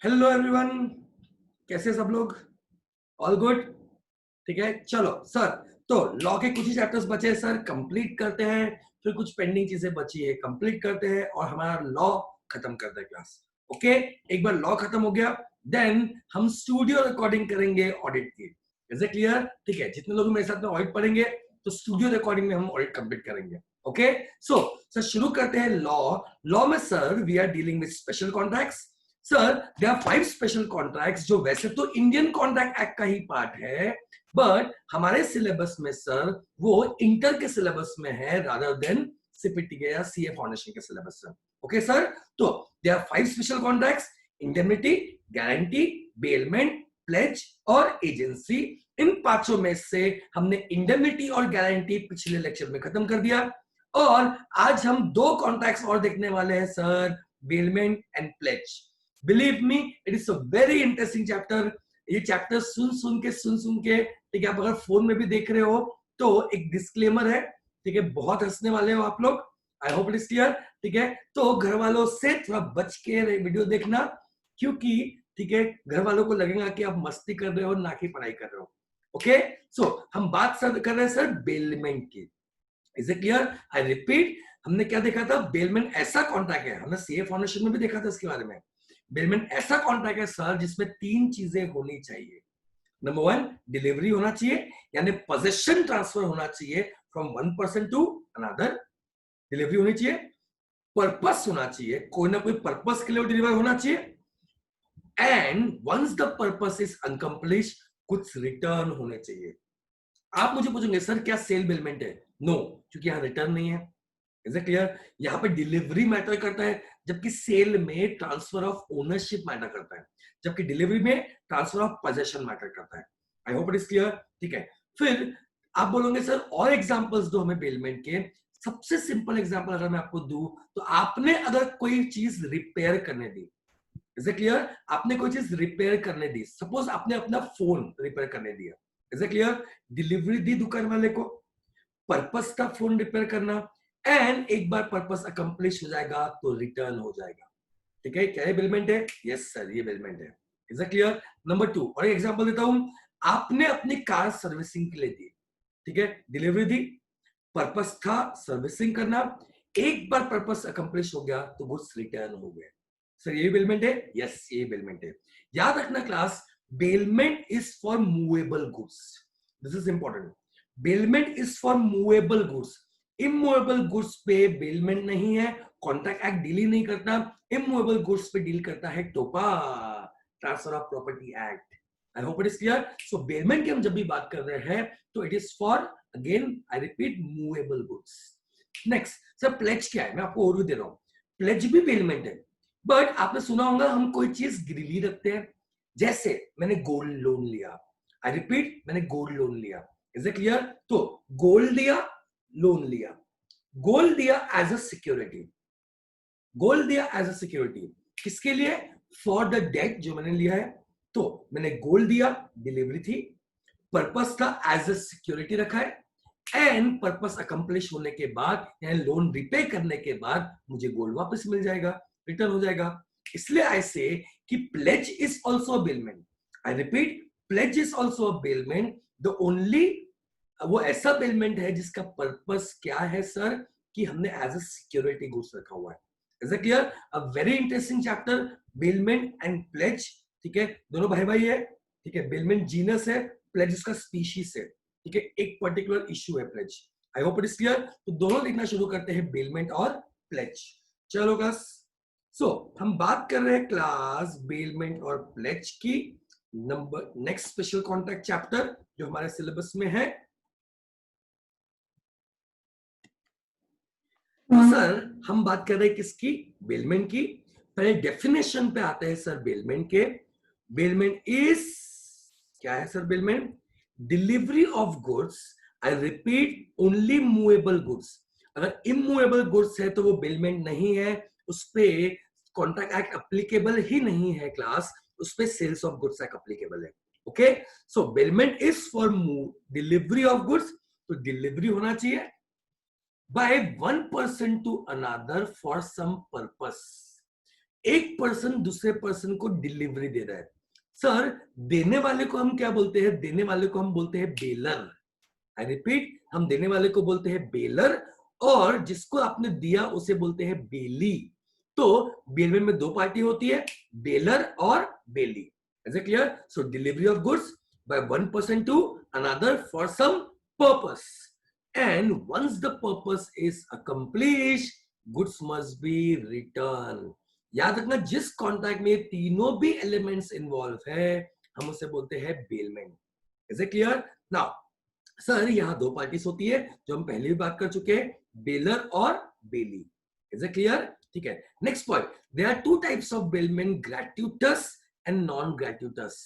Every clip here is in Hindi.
हेलो एवरीवन, कैसे हैं सब लोग? All good? ठीक है, चलो सर। तो लॉ के कुछ ही चैप्टर्स बचे हैं सर, कंप्लीट करते हैं। फिर कुछ पेंडिंग चीजें बची है, कंप्लीट करते हैं और हमारा लॉ खत्म करते हैं क्लास। ओके, एक बार लॉ खत्म हो गया, देन हम स्टूडियो रिकॉर्डिंग करेंगे ऑडिट की। Is it clear? ठीक है, जितने लोग मेरे साथ में ऑडिट पढ़ेंगे तो स्टूडियो रिकॉर्डिंग में हम ऑडिट कंप्लीट करेंगे। ओके, सो सर शुरू करते हैं लॉ। लॉ में sir we are dealing with special contracts. Sir there are 5 special contracts जो वैसे तो इंडियन कॉन्ट्रैक्ट एक्ट का ही पार्ट है, बट हमारे सिलेबस में सर वो इंटर के सिलेबस में है रादर देन सीपीटी के या सीए फाउंडेशन के सिलेबस में। ओके सर, तो there are 5 special contracts: indemnity, guarantee, bailment, pledge और एजेंसी। इन पांचों में से हमने इंडेमनिटी और गारंटी पिछले लेक्चर में खत्म कर दिया और आज हम दो कॉन्ट्रैक्ट्स और देखने वाले हैं sir, bailment and pledge. Believe me, it is a very interesting chapter. ये चैप्टर सुन सुन के, ठीक है, आप अगर फोन में भी देख रहे हो तो एक डिस्क्लेमर है, ठीक है, बहुत हंसने वाले हो आप लोग। आई होप इट इज क्लियर। ठीक है, तो घर वालों से थोड़ा बच के वीडियो देखना, क्योंकि ठीक है घर वालों को लगेगा कि आप मस्ती कर रहे हो ना कि पढ़ाई कर रहे हो। ओके, सो हम बात सर कर रहे हैं सर बेलमेंट की। Is it clear? I repeat, हमने क्या देखा था? बेलमेंट ऐसा कॉन्ट्रैक्ट है, हमने सीए फाउंडेशन में भी देखा था इसके बारे में। बेलमेंट ऐसा कॉन्ट्रैक्ट है सर जिसमें 3 चीजें होनी चाहिए। नंबर 1, डिलीवरी होना चाहिए, यानी पोजेशन ट्रांसफर होना चाहिए from one person to another. Delivery होनी चाहिए, पर्पस होना चाहिए, कोई ना कोई पर्पस के लिए डिलीवर होना चाहिए, and once the purpose is accomplish कुछ रिटर्न होने चाहिए। आप मुझे पूछेंगे सर क्या सेल बेलमेंट है? नो, क्योंकि यहां रिटर्न नहीं है। Is it clear? यहाँ पे डिलीवरी मैटर करता है, जबकि सेल में ट्रांसफर ऑफ ओनरशिप मैटर करता है, जबकि डिलीवरी में ट्रांसफर ऑफ पोजेशन मैटर करता है। I hope it is clear. ठीक है, फिर आप बोलोगे सर और एग्जांपल्स दो हमें बेलमेंट के। सबसे सिंपल एग्जांपल अगर मैं आपको दूं, तो आपने अगर कोई चीज रिपेयर करने दी, इज इट क्लियर? आपने कोई चीज रिपेयर करने दी, सपोज आपने अपना फोन रिपेयर करने दिया, इज इट क्लियर? डिलीवरी दी दुकान वाले को, पर्पस था फोन रिपेयर करना, एंड एक बार पर्पस अकम्प्लिश हो जाएगा तो रिटर्न हो जाएगा। ठीक है, क्या ये बिलमेंट है? यस सर, ये बिलमेंट है। Is it clear? नंबर 2 और एक एग्जांपल देता हूं। आपने अपनी कार सर्विसिंग के लिए दी, ठीक है, डिलीवरी दी, पर्पस था सर्विसिंग करना, एक बार पर्पस अकम्प्लिश हो गया तो गुड्स रिटर्न हो गए। सर ये बिलमेंट है? यस, ये बिलमेंट है। याद रखना class, bailment is for movable goods. This is important. Bailment is for movable goods. Immovable goods पे बेलमेंट नहीं है, कॉन्ट्रैक्ट एक्ट डील ही नहीं करता। इमूवेबल गुड्स पे डील करता है TOPA, transfer of property act. I hope it is clear. So bailment की हम जब भी बात कर रहे हैं तो it is for, again I repeat, movable goods. Next sir, pledge क्या है? मैं आपको ओवरव्यू दे रहा हूं। प्लेज भी पेमेंट है, बट आपने सुना होगा हम कोई चीज गिरवी रखते हैं। जैसे मैंने गोल्ड लोन लिया, आई रिपीट, मैंने गोल्ड लोन लिया। Is it clear? तो गोल्ड दिया, लोन लिया। गोल्ड दिया एज अ सिक्योरिटी, गोल्ड दिया एज अ सिक्योरिटी किसके लिए? फॉर द डेट जो मैंने लिया है। तो मैंने गोल्ड दिया, डिलीवरी थी, पर्पस था एज अ सिक्योरिटी रखा है, एंड पर्पस अकम्प्लिश होने के बाद यानी लोन रिपे करने के बाद मुझे गोल्ड वापस मिल जाएगा, रिटर्न हो जाएगा। इसलिए ऐसे कि pledge is also bailment. I repeat, pledge is also bailment. The only, वो ऐसा बेलमेंट है जिसका पर्पस क्या है सर, कि हमने एज अ सिक्योरिटी गुड्स रखा हुआ है। Is it clear? A very interesting chapter, bailment and pledge. ठीक है, दोनों भाई भाई है। ठीक है, बेलमेंट जीनस है, प्लेज इसका स्पीशीज है। ठीक है, एक पर्टिकुलर इश्यू है pledge. I hope it is clear. तो दोनों लिखना शुरू करते हैं, बेलमेंट और प्लेज। चलो क्लास, सो हम बात कर रहे हैं क्लास बेलमेंट और प्लेज की। Number next special contract chapter जो हमारे सिलेबस में है। तो सर हम बात कर रहे हैं किसकी? बेलमेंट की। पहले डेफिनेशन पे आते हैं सर बेलमेंट के। बेलमेंट इज, क्या है sir bailment? Delivery of goods, I repeat, only movable goods. अगर इमूवेबल गुड्स है तो वो बेलमेंट नहीं है, उस पे कॉन्ट्रैक्ट एक्ट अप्लीकेबल ही नहीं है क्लास, उस पे sales of goods act applicable है। Okay, so bailment is for delivery of goods, तो डिलीवरी होना चाहिए by one person to another for some purpose. एक पर्सन दूसरे पर्सन को डिलीवरी दे रहा है। सर, देने वाले को हम क्या बोलते हैं? देने वाले को हम बोलते हैं बेलर। आई रिपीट, हम देने वाले को बोलते हैं बेलर, और जिसको आपने दिया उसे बोलते हैं बेली। तो बेलमेंट में दो पार्टी होती है, बेलर और bailee. Is it clear? So delivery of goods by one person to another for some purpose, and once the purpose is accomplished, goods must be return. याद रखना, जिस कॉन्ट्रैक्ट में तीनों भी एलिमेंट्स इन्वॉल्व है, हम उसे बोलते हैं bailment. Is it clear? Now sir, यहाँ दो पार्टीज होती है जो हम पहले भी बात कर चुके हैं, बेलर और बेली। Is it clear? ठीक है। Next point, there are two types of bailment, gratuitous and non gratuitous.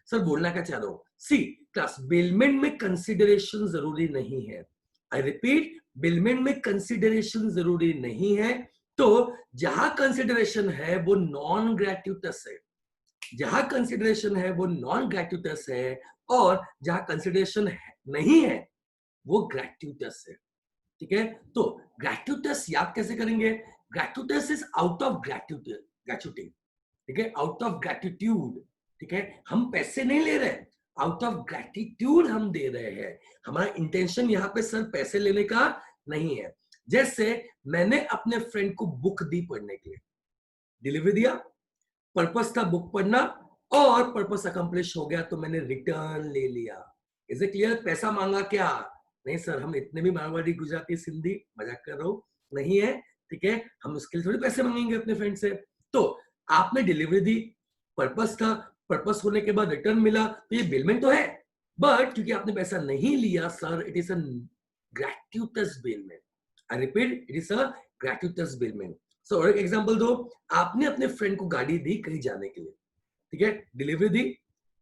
Sir, बोलना क्या चाह रहा हूं? सी क्लास, बेलमेंट में कंसिडरेशन जरूरी नहीं है। आई रिपीट, बेलमेंट में कंसिडरेशन जरूरी नहीं है। तो जहां कंसिडरेशन है वो नॉन ग्रेट्यूटस है, जहां कंसिडरेशन है वो नॉन ग्रेट्यूटस है, और जहां कंसिडरेशन नहीं है वो ग्रेट्यूटस है। ठीक है? तो ग्रेट्यूटस याद कैसे करेंगे? ग्रेट्यूटस इज आउट ऑफ ग्रेट्यूटी। ठीक है? Out of gratitude. ठीक है? हम पैसे नहीं ले रहे, आउट ऑफ ग्रेटिट्यूड हम दे रहे हैं। हमारा इंटेंशन यहाँ पे सर पैसे लेने का नहीं है। जैसे मैंने अपने फ्रेंड को बुक दी पढ़ने के लिए, डिलीवरी दिया, पर्पस था बुक पढ़ना, और पर्पस अकम्प्लिश हो गया तो मैंने रिटर्न ले लिया। Is it clear? पैसा मांगा क्या? नहीं सर, हम इतने भी मारवाड़ी गुजराती सिंधी, मजाक कर रहा हूं, नहीं है। ठीक है? हम उसके लिए थोड़ी पैसे मांगेंगे अपने फ्रेंड से। तो आपने डिलीवरी दी, पर्पस था, पर्पस होने के बाद रिटर्न मिला, तो ये बेलमेंट तो है, बट क्योंकि आपने पैसा नहीं लिया sir, it is a gratuitous bailment. I repeat, it is a gratuitous bailment. So और एक एग्जांपल दो, आपने अपने फ्रेंड को गाड़ी दी कहीं जाने के लिए, ठीक है? डिलीवरी दी,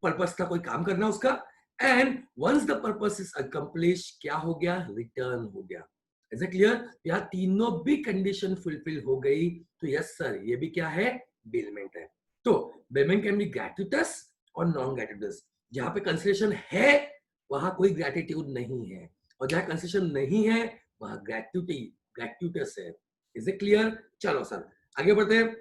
पर्पस था कोई काम करना उसका, and once the purpose is accomplish, क्या हो गया? रिटर्न हो गया। Is it clear? यहाँ तीनों भी कंडीशन फुलफिल हो गई, तो यस सर, ये भी क्या है? बेलमेंट है। तो बेलमेंट कैन बी ग्रेट्यूटस और नॉन ग्रेट्यूटस। जहां पे कंसिडरेशन है वहां कोई ग्रेटिट्यूड नहीं है, और जहां कंसिडरेशन नहीं है वहां ग्रेट्यूटस है। Is it clear? चलो सर, आगे बढ़ते हैं।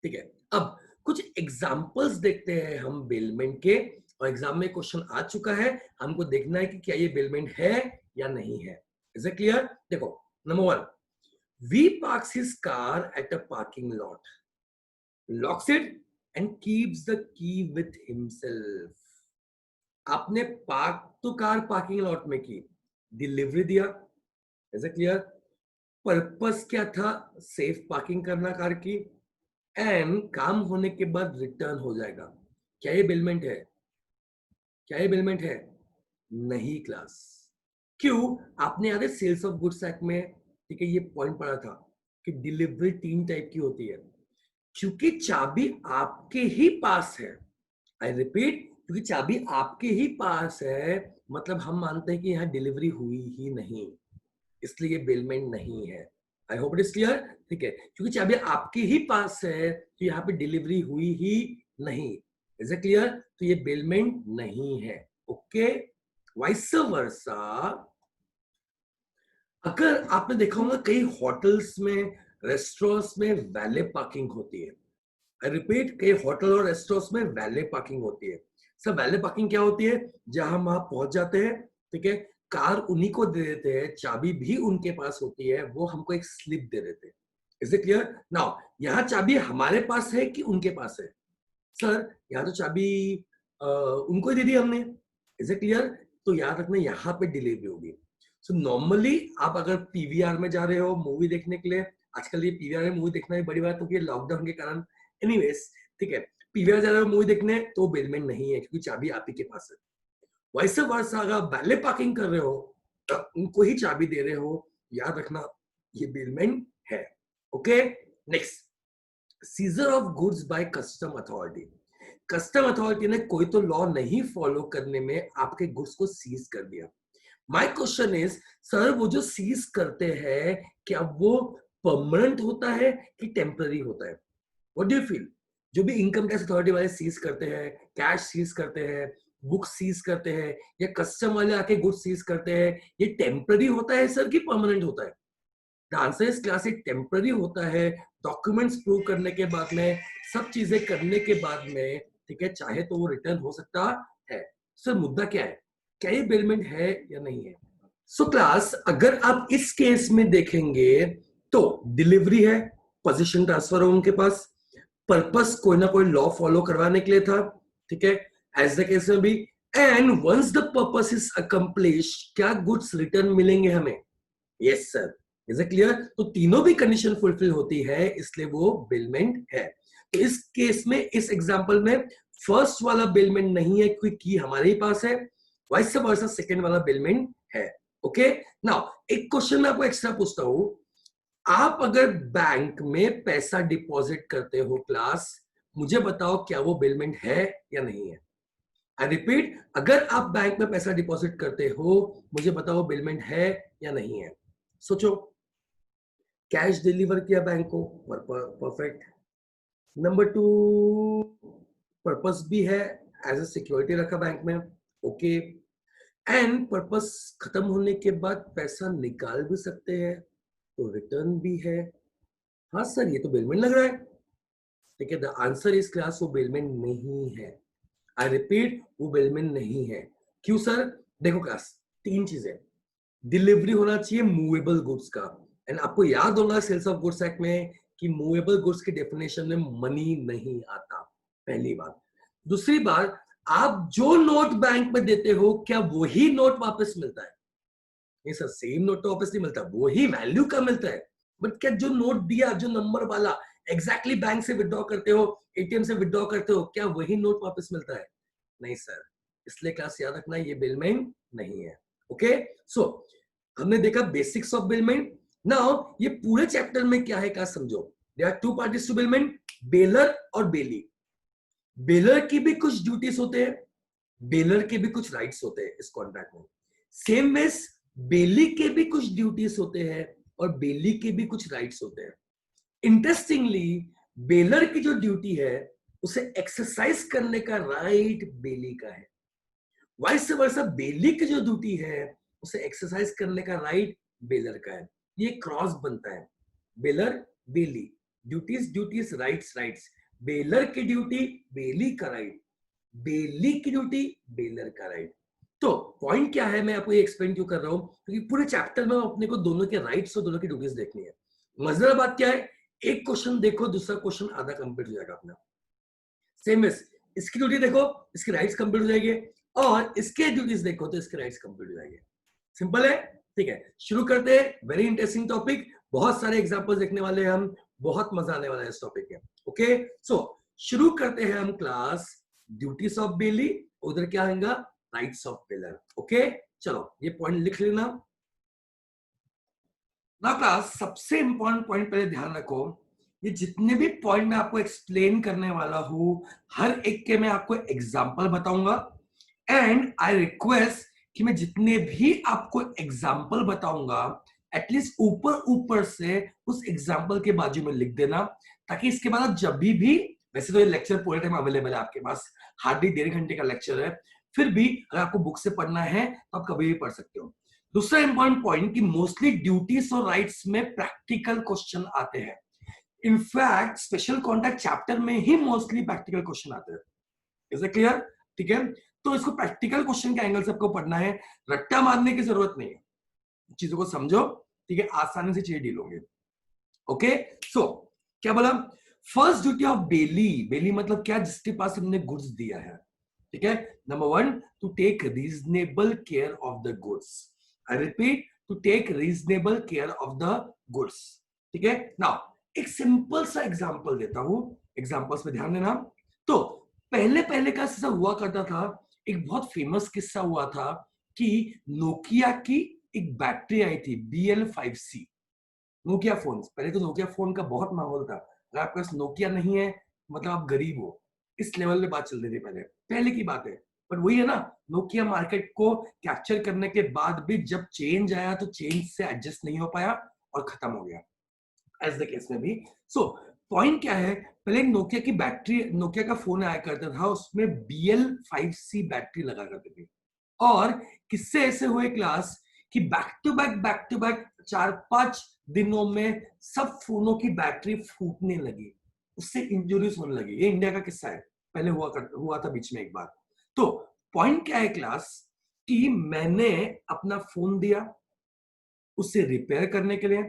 ठीक है, अब कुछ एग्जाम्पल्स देखते हैं हम बेलमेंट के, और एग्जाम में क्वेश्चन आ चुका है, हमको देखना है कि क्या ये बेलमेंट है या नहीं है। Is it clear? देखो, number one, V parks his car at a parking lot, locks it and keeps the key with himself. आपने पार्क तो कार पार्किंग लॉट में की, डिलीवरी दिया। Is it clear? पर्पस क्या था? सेफ पार्किंग करना कार की, एंड काम होने के बाद रिटर्न हो जाएगा। क्या ये बिलमेंट है? क्या ये बिलमेंट है? नहीं क्लास। क्यों? आपने याद है सेल्स ऑफ गुड्स एक्ट में, ठीक है, ये पॉइंट पढ़ा था कि डिलीवरी तीन टाइप की होती है। क्योंकि चाबी आपके ही पास है, आई रिपीट, क्योंकि चाबी आपके ही पास है, मतलब हम मानते हैं कि यहाँ डिलीवरी हुई ही नहीं, इसलिए ये बिलमेंट नहीं है। I hope it is clear. ठीक है, क्योंकि चाबी आपके ही पास है तो यहाँ पे डिलीवरी हुई ही नहीं। Is it clear? तो ये बिलमेंट नहीं है। ओके, वाइस वर्सा, अगर आपने देखा होगा कई होटल्स में, रेस्टोरेंट्स में वैले पार्किंग होती है। आई रिपीट, कई होटल और रेस्टोरेंट्स में वैले पार्किंग होती है। सर, वैले पार्किंग क्या होती है? जहां हम वहां पहुंच जाते हैं, ठीक है, कार उन्हीं को दे देते हैं, चाबी भी उनके पास होती है, वो हमको एक स्लिप दे देते हैं। Is it clear? नाउ, यहाँ चाबी हमारे पास है कि उनके पास है? सर, यहाँ तो चाबी उनको ही दे दी हमने। Is it clear? तो याद रखना, यहाँ पे डिलीवरी होगी। सो नॉर्मली आप अगर पीवीआर में जा रहे हो मूवी देखने के लिए, आजकल ये पीवीआर में मूवी देखना भी बड़ी बात हो गई लॉकडाउन के कारण, एनीवेज, ठीक है, पीवीआर जा रहे हो मूवी देखने तो बेलमेंट नहीं है, क्योंकि चाबी आप ही के पास है। वैसे वर्ष अगर वैले पार्किंग कर रहे हो, तो उनको ही चाबी दे रहे हो, याद रखना ये बेलमेंट है। Okay, next, scissor of goods bye custom authority. Custom authority ने कोई तो लॉ नहीं फॉलो करने में आपके गुड्स को सीज कर दिया। माय क्वेश्चन इज, सर वो जो सीज करते हैं क्या वो परमानेंट होता है कि टेम्पररी होता है? What do you feel? जो भी इनकम टैक्स अथॉरिटी वाले सीज करते हैं, कैश सीज करते हैं, बुक सीज करते हैं, या कस्टम वाले आके गुड्स सीज करते हैं, ये टेम्पररी होता है सर कि परमानेंट होता है? The answer is class, temporary होता है। डॉक्यूमेंट्स प्रूव करने के बाद में, सब चीजें करने के बाद में, ठीक है, चाहे तो वो रिटर्न हो सकता है। सर मुद्दा क्या है, क्या ये बेलमेंट है या नहीं है? सो क्लास, अगर आप इस केस में देखेंगे तो डिलीवरी है, पोजीशन ट्रांसफर हो उनके पास, पर्पस कोई ना कोई लॉ फॉलो करवाने के लिए था, ठीक है, एज द केस में भी। And once the purpose is accomplish, क्या गुड्स रिटर्न मिलेंगे हमें? Yes sir. Is it clear? तो तीनों भी कंडीशन फुलफिल होती है, इसलिए वो बिलमेंट है। तो इस केस में, इस एग्जांपल में फर्स्ट वाला बिलमेंट नहीं है क्योंकि की हमारे ही पास है, वाइस वर्सा सेकंड वाला बिलमेंट है। ओके, नाउ एक क्वेश्चन मैं आपको एक्स्ट्रा पूछता हूं, आप अगर बैंक में पैसा डिपॉजिट करते हो क्लास, मुझे बताओ क्या वो बिलमेंट है या नहीं है? आई रिपीट, अगर आप बैंक में पैसा डिपॉजिट करते हो, मुझे बताओ बिलमेंट है या नहीं है? सोचो। कैश डिलीवर किया बैंक को, परफेक्ट। नंबर टू, पर्पस भी है, एज ए सिक्योरिटी रखा बैंक में, ओके। एंड पर्पस खत्म होने के बाद पैसा निकाल भी सकते हैं, तो रिटर्न भी है। हाँ सर, ये तो बिलमेंट लग रहा है। ठीक है, द आंसर इज क्लास, वो बिलमेंट नहीं है। आई रिपीट, वो बिलमेंट नहीं है। क्यों सर? देखो क्लास, तीन चीजें, डिलीवरी होना चाहिए मूवेबल गुड्स का, एंड आपको याद होगा सेल्स ऑफ गुड्स एक्ट में कि मूवेबल गुड्स की डेफिनेशन में मनी नहीं आता, पहली बात। दूसरी बात, आप जो नोट बैंक में देते हो, क्या वही नोट वापस मिलता है? नहीं सर, सेम नोट तो वापस नहीं मिलता, वही वैल्यू का मिलता है, बट क्या जो नोट दिया, जो नंबर वाला एग्जैक्टली बैंक से विड्रॉ करते हो, एटीएम से विड्रॉ करते हो, क्या वही नोट वापस मिलता है? नहीं सर। इसलिए क्लास याद रखना, ये बिलमेंट नहीं है। ओके, सो हमने देखा बेसिक्स ऑफ बिलमेंट। नाउ ये पूरे चैप्टर में क्या है, क्या समझो। There are two parties to bailment, bailor और बेली। बेलर की भी कुछ ड्यूटीज होते हैं, बेलर के भी कुछ राइट्स होते हैं इस कॉन्ट्रैक्ट में। सेम वेज बेली के भी कुछ ड्यूटीज होते हैं और बेली के भी कुछ राइट्स होते हैं। इंटरेस्टिंगली, बेलर की जो ड्यूटी है, उसे एक्सरसाइज करने का राइट बेली का है। वाइस वर्सा, बेली की जो ड्यूटी है, उसे एक्सरसाइज करने का राइट बेलर का है। ये क्रॉस बनता है, bailor bailee, duties duties, rights rights. Bailor की ड्यूटी, बेली का राइट, बेली की ड्यूटी, बेलर का राइट। तो पॉइंट क्या है, मैं आपको ये एक्सप्लेन क्यों कर रहा हूं, क्योंकि पूरे चैप्टर में अपने को दोनों के राइट्स और दोनों की ड्यूटीज देखनी है। मजेदार बात क्या है, एक क्वेश्चन देखो, दूसरा क्वेश्चन आधा कंप्लीट हो जाएगा अपना। सेम इज, इसकी ड्यूटी देखो, इसकी राइट्स कंप्लीट हो जाएगी, और इसके ड्यूटीज देखो तो इसके राइट्स कंप्लीट हो जाएंगे। सिंपल है, ठीक है। शुरू करते हैं, वेरी इंटरेस्टिंग टॉपिक, बहुत सारे एग्जांपल्स देखने वाले हैं हम, बहुत मजा आने वाला है इस टॉपिक में। ओके, सो शुरू करते हैं हम क्लास, ड्यूटीज ऑफ बेली, उधर क्या आएगा, राइट्स ऑफ बेलर। ओके, चलो ये पॉइंट लिख लेना। ना क्लास, सबसे इंपॉर्टेंट पॉइंट पहले ध्यान रखो, ये जितने भी पॉइंट मैं आपको एक्सप्लेन करने वाला हूं, हर एक के मैं आपको एग्जांपल बताऊंगा, एंड आई रिक्वेस्ट कि मैं जितने भी आपको एग्जांपल बताऊंगा, एटलीस्ट ऊपर ऊपर से उस एग्जांपल के बाजू में लिख देना, ताकि इसके बाद आप जब भी, वैसे तो ये लेक्चर पूरे टाइम अवेलेबल है आपके पास, हार्डली 1.5 घंटे का लेक्चर है, फिर भी अगर आपको बुक से पढ़ना है तो आप कभी भी पढ़ सकते हो। दूसरा इंपॉर्टेंट पॉइंट कि मोस्टली ड्यूटीज और राइट्स में प्रैक्टिकल क्वेश्चन आते हैं। इनफैक्ट स्पेशल कॉन्ट्रैक्ट चैप्टर में ही मोस्टली प्रैक्टिकल क्वेश्चन आते हैं। Is it clear? ठीक है, तो इसको प्रैक्टिकल क्वेश्चन के एंगल से आपको पढ़ना है, रट्टा मारने की जरूरत नहीं है, चीजों को समझो, ठीक है, आसानी से चीजें डील होंगे। ओके, सो क्या बोला, फर्स्ट ड्यूटी ऑफ बेली, बेली मतलब क्या, जिसके पास हमने गुड्स दिया है, ठीक है। Number 1, to take reasonable care of the goods. I repeat, to take reasonable care of the goods, ठीक है। नाउ एक सिंपल सा एग्जांपल देता हूं, एग्जांपल्स में ध्यान देना। तो पहले पहले का ऐसा हुआ करता था, एक बहुत फेमस किस्सा हुआ था कि नोकिया की एक बैटरी आई थी BL5C। नोकिया फोन, पहले तो नोकिया फोन का बहुत माहौल था, अगर आपके पास नोकिया नहीं है मतलब आप गरीब हो, इस लेवल पे बात चल रही थी पहले, पहले की बात है। पर वही है ना, नोकिया मार्केट को कैप्चर करने के बाद भी जब चेंज आया तो चेंज से एडजस्ट नहीं हो पाया और खत्म हो गया, एज द केस में भी। सो पॉइंट क्या है, पहले नोकिया की बैटरी, नोकिया का फोन आया करता था, उसमें BL5C बैटरी लगा करती थी, और किससे ऐसे हुए क्लास कि बैक टू बैक 4-5 दिनों में सब फोनों की बैटरी फूटने लगी, उससे इंजरीज होने लगी। ये इंडिया का किस्सा है, पहले हुआ था बीच में एक बार। तो पॉइंट क्या है क्लास, कि मैंने अपना फोन दिया उसे रिपेयर करने के लिए।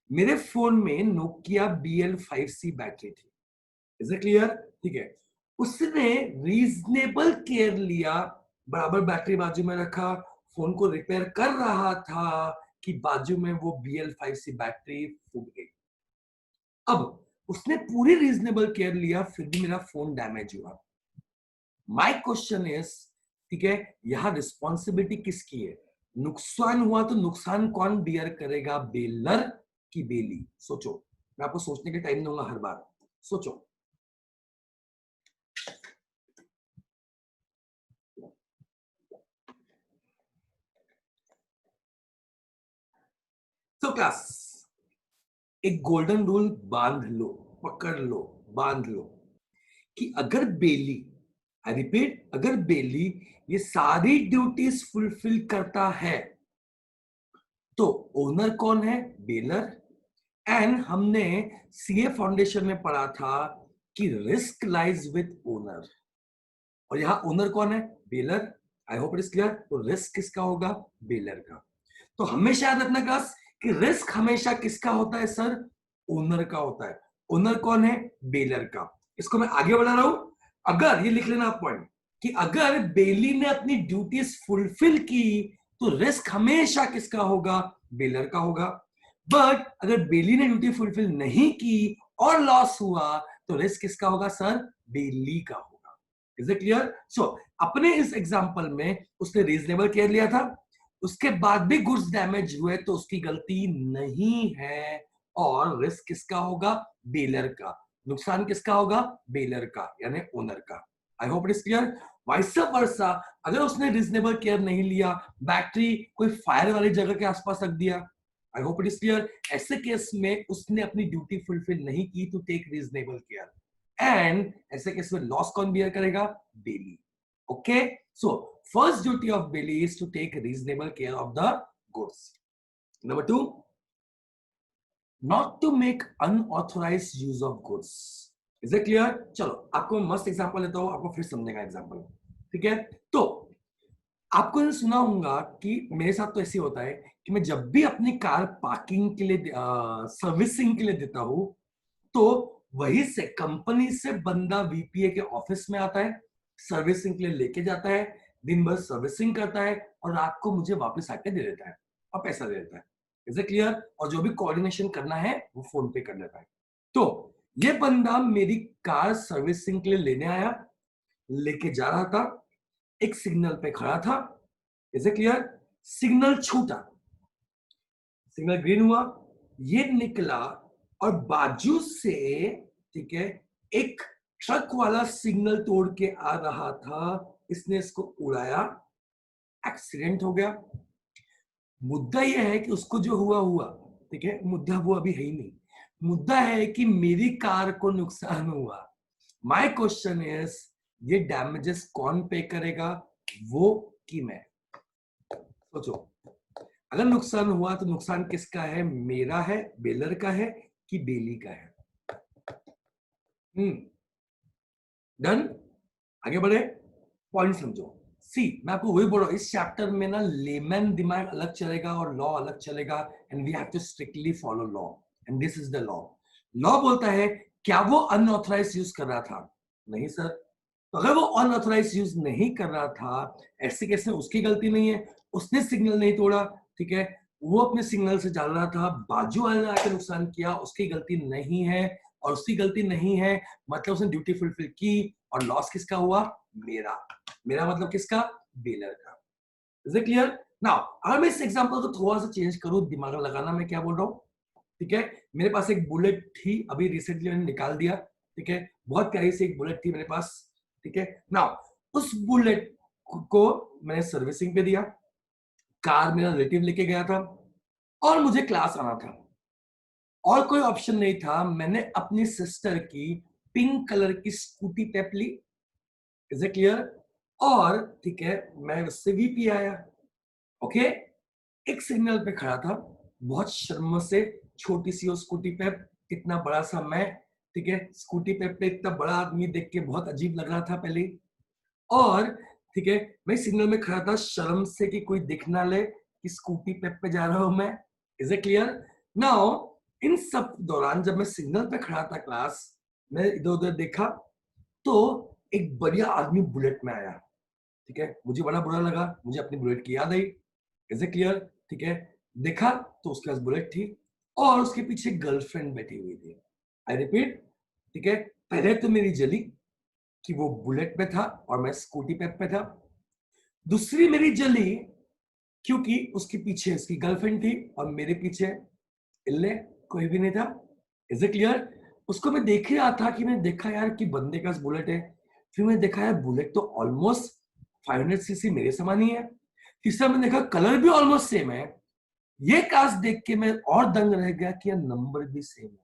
मेरे फोन में नोकिया BL5C बैटरी थी। Is it clear? ठीक है, उसने रीजनेबल केयर लिया, बराबर बैटरी बाजू में रखा, फोन को रिपेयर कर रहा था कि बाजू में वो BL5C बैटरी फूट गई। अब उसने पूरी रीजनेबल केयर लिया, फिर भी मेरा फोन डैमेज हुआ। माय क्वेश्चन इज, ठीक है, यहां रिस्पॉन्सिबिलिटी किसकी है? नुकसान हुआ तो नुकसान कौन बियर करेगा, बेलर की बेली? सोचो, मैं आपको सोचने के टाइम दूंगा हर बार, सोचो। तो क्लास, एक गोल्डन रूल बांध लो, पकड़ लो, बांध लो, कि अगर बेली, आई रिपीट, अगर बेली ये सारी ड्यूटीज फुलफिल करता है तो ओनर कौन है? बेलर। एंड हमने सीए फाउंडेशन में पढ़ा था कि रिस्क लाइज विद ओनर, और यहां ओनर कौन है? Baler. I hope it is clear. तो रिस्क किसका होगा? बेलर का। तो हमेशा याद रखना क्लास कि रिस्क हमेशा किसका होता है सर? ओनर का होता है। ओनर कौन है? बेलर का। इसको मैं आगे बढ़ा रहा हूं। अगर ये लिख लेना आप पॉइंट, कि अगर बेली ने अपनी ड्यूटीज फुलफिल की तो रिस्क हमेशा किसका होगा? बेलर का होगा। बट अगर बेली ने ड्यूटी फुलफिल नहीं की और लॉस हुआ तो रिस्क किसका होगा सर? बेली का होगा। Is it clear? सो अपने इस एग्जांपल में उसने रीजनेबल केयर लिया था, उसके बाद भी गुड्स डैमेज हुए तो उसकी गलती नहीं है, और रिस्क किसका होगा? बेलर का। नुकसान किसका होगा? बेलर का, यानी ओनर का। आई hope it is clear. Vice versa, अगर उसने रीजनेबल केयर नहीं लिया, बैटरी कोई फायर वाली जगह के आसपास रख दिया, I hope it is clear, ऐसे केस में उसने अपनी ड्यूटी फुलफिल नहीं की to take reasonable care, and ऐसे केस में लॉस कौन बियर करेगा? Bailee. Okay, so first duty of Bailey is to take reasonable care of the goods. Number 2, not to make unauthorized use of goods. Is it clear? चलो आपको मस्त एग्जांपल देता हूं, आपको फिर समझेगा एग्जांपल। ठीक है, तो आपको ये सुना होगा कि मेरे साथ तो ऐसे होता है कि मैं जब भी अपनी कार पार्किंग के लिए, सर्विसिंग के लिए देता हूं, तो वहीं से कंपनी से बंदा VPA के ऑफिस में आता है, सर्विसिंग के लिए लेके जाता है, दिन भर सर्विसिंग करता है और रात को मुझे वापस आके दे देता है और पैसा दे देता है। Is it clear? और जो भी कोऑर्डिनेशन करना है वो फोन पे कर लेता है। तो ये बंदा मेरी कार सर्विसिंग के लिए लेने आया, लेके जा रहा था, एक सिग्नल पे खड़ा था। Is it clear? सिग्नल छूटा, सिग्नल ग्रीन हुआ, ये निकला और बाजू से, ठीक है, एक ट्रक वाला सिग्नल तोड़ के आ रहा था, इसने इसको उड़ाया, एक्सीडेंट हो गया। मुद्दा यह है कि उसको जो हुआ हुआ, ठीक है, मुद्दा वो अभी है ही नहीं। मुद्दा है कि मेरी कार को नुकसान हुआ। माय क्वेश्चन इज, ये डैमेजेस कौन पे करेगा? वो कि मैं? सोचो, अगर नुकसान हुआ तो नुकसान किसका है? मेरा है, बेलर का है, कि बेली का है? डन? आगे बढ़े, पॉइंट समझो। सी, मैं आपको वही बोल रहा हूं, इस चैप्टर में ना लेमैन दिमाग अलग चलेगा और लॉ अलग चलेगा, and we have to strictly follow law, and this is the law. Law बोलता है क्या वो अनऑथराइज यूज कर रहा था? नहीं सर। तो अगर वो अनऑथराइज यूज नहीं कर रहा था, ऐसे केस में उसकी गलती नहीं है, उसने सिग्नल नहीं तोड़ा, ठीक है, वो अपने सिग्नल से चल रहा था, बाजू वाले ने आके नुकसान किया, उसकी गलती नहीं है। और उसकी गलती नहीं है मतलब उसने ड्यूटी फुलफिल की, और लॉस किसका हुआ? मेरा। मेरा मतलब किसका? बेलर का। Is it clear? नाउ अगर मैं इस एग्जांपल को थोड़ा सा चेंज करूं, दिमाग लगाना, मैं क्या बोल रहा हूं, ठीक है, मेरे पास एक बुलेट थी, अभी रिसेंटली मैंने निकाल दिया, ठीक है, बहुत प्यारी सी एक बुलेट थी मेरे पास, ठीक है। नाउ उस बुलेट को मैंने सर्विसिंग पे दिया, कार मेरा रिलेटिव लेके गया था, और मुझे क्लास आना था, और कोई ऑप्शन नहीं था, मैंने अपनी सिस्टर की पिंक कलर की स्कूटी टेप ली। Is it clear? और ठीक है, मैं उससे VP आया, ओके, एक सिग्नल पे खड़ा था, बहुत शर्म से छोटी सी वो स्कूटी पे, इतना बड़ा सा मैं, ठीक है, स्कूटी पे इतना बड़ा आदमी देख के बहुत अजीब लग रहा था पहले। और ठीक है, मैं सिग्नल में खड़ा था शर्म से कि कोई दिख ना ले कि स्कूटी पे जा रहा हूं मैं। Is it clear? Now in सब दौरान जब मैं सिग्नल पे खड़ा था क्लास, मैं इधर उधर देखा तो एक बढ़िया आदमी बुलेट में आया। ठीक है, मुझे बड़ा बुरा लगा, मुझे अपनी बुलेट की याद आई। Is it clear? ठीक है, देखा तो उसके पास बुलेट थी और उसके पीछे गर्लफ्रेंड बैठी हुई थी। आई रिपीट, ठीक है, पहले तो मेरी जली कि वो बुलेट पे था और मैं स्कूटी पे था। दूसरी मेरी जली क्योंकि उसके पीछे उसकी गर्लफ्रेंड थी और मेरे पीछे इल्ले कोई भी नहीं था। Is it clear? उसको मैं देख ही रहा था कि मैंने देखा यार कि बंदे का बुलेट है, फिर मैंने देखा यार बुलेट तो ऑलमोस्ट 500 सीसी मेरे समान ही है। तीसरा मैंने देखा कलर भी ऑलमोस्ट सेम है। ये कास्ट देख के मैं और दंग रह गया कि यार नंबर भी सेम है।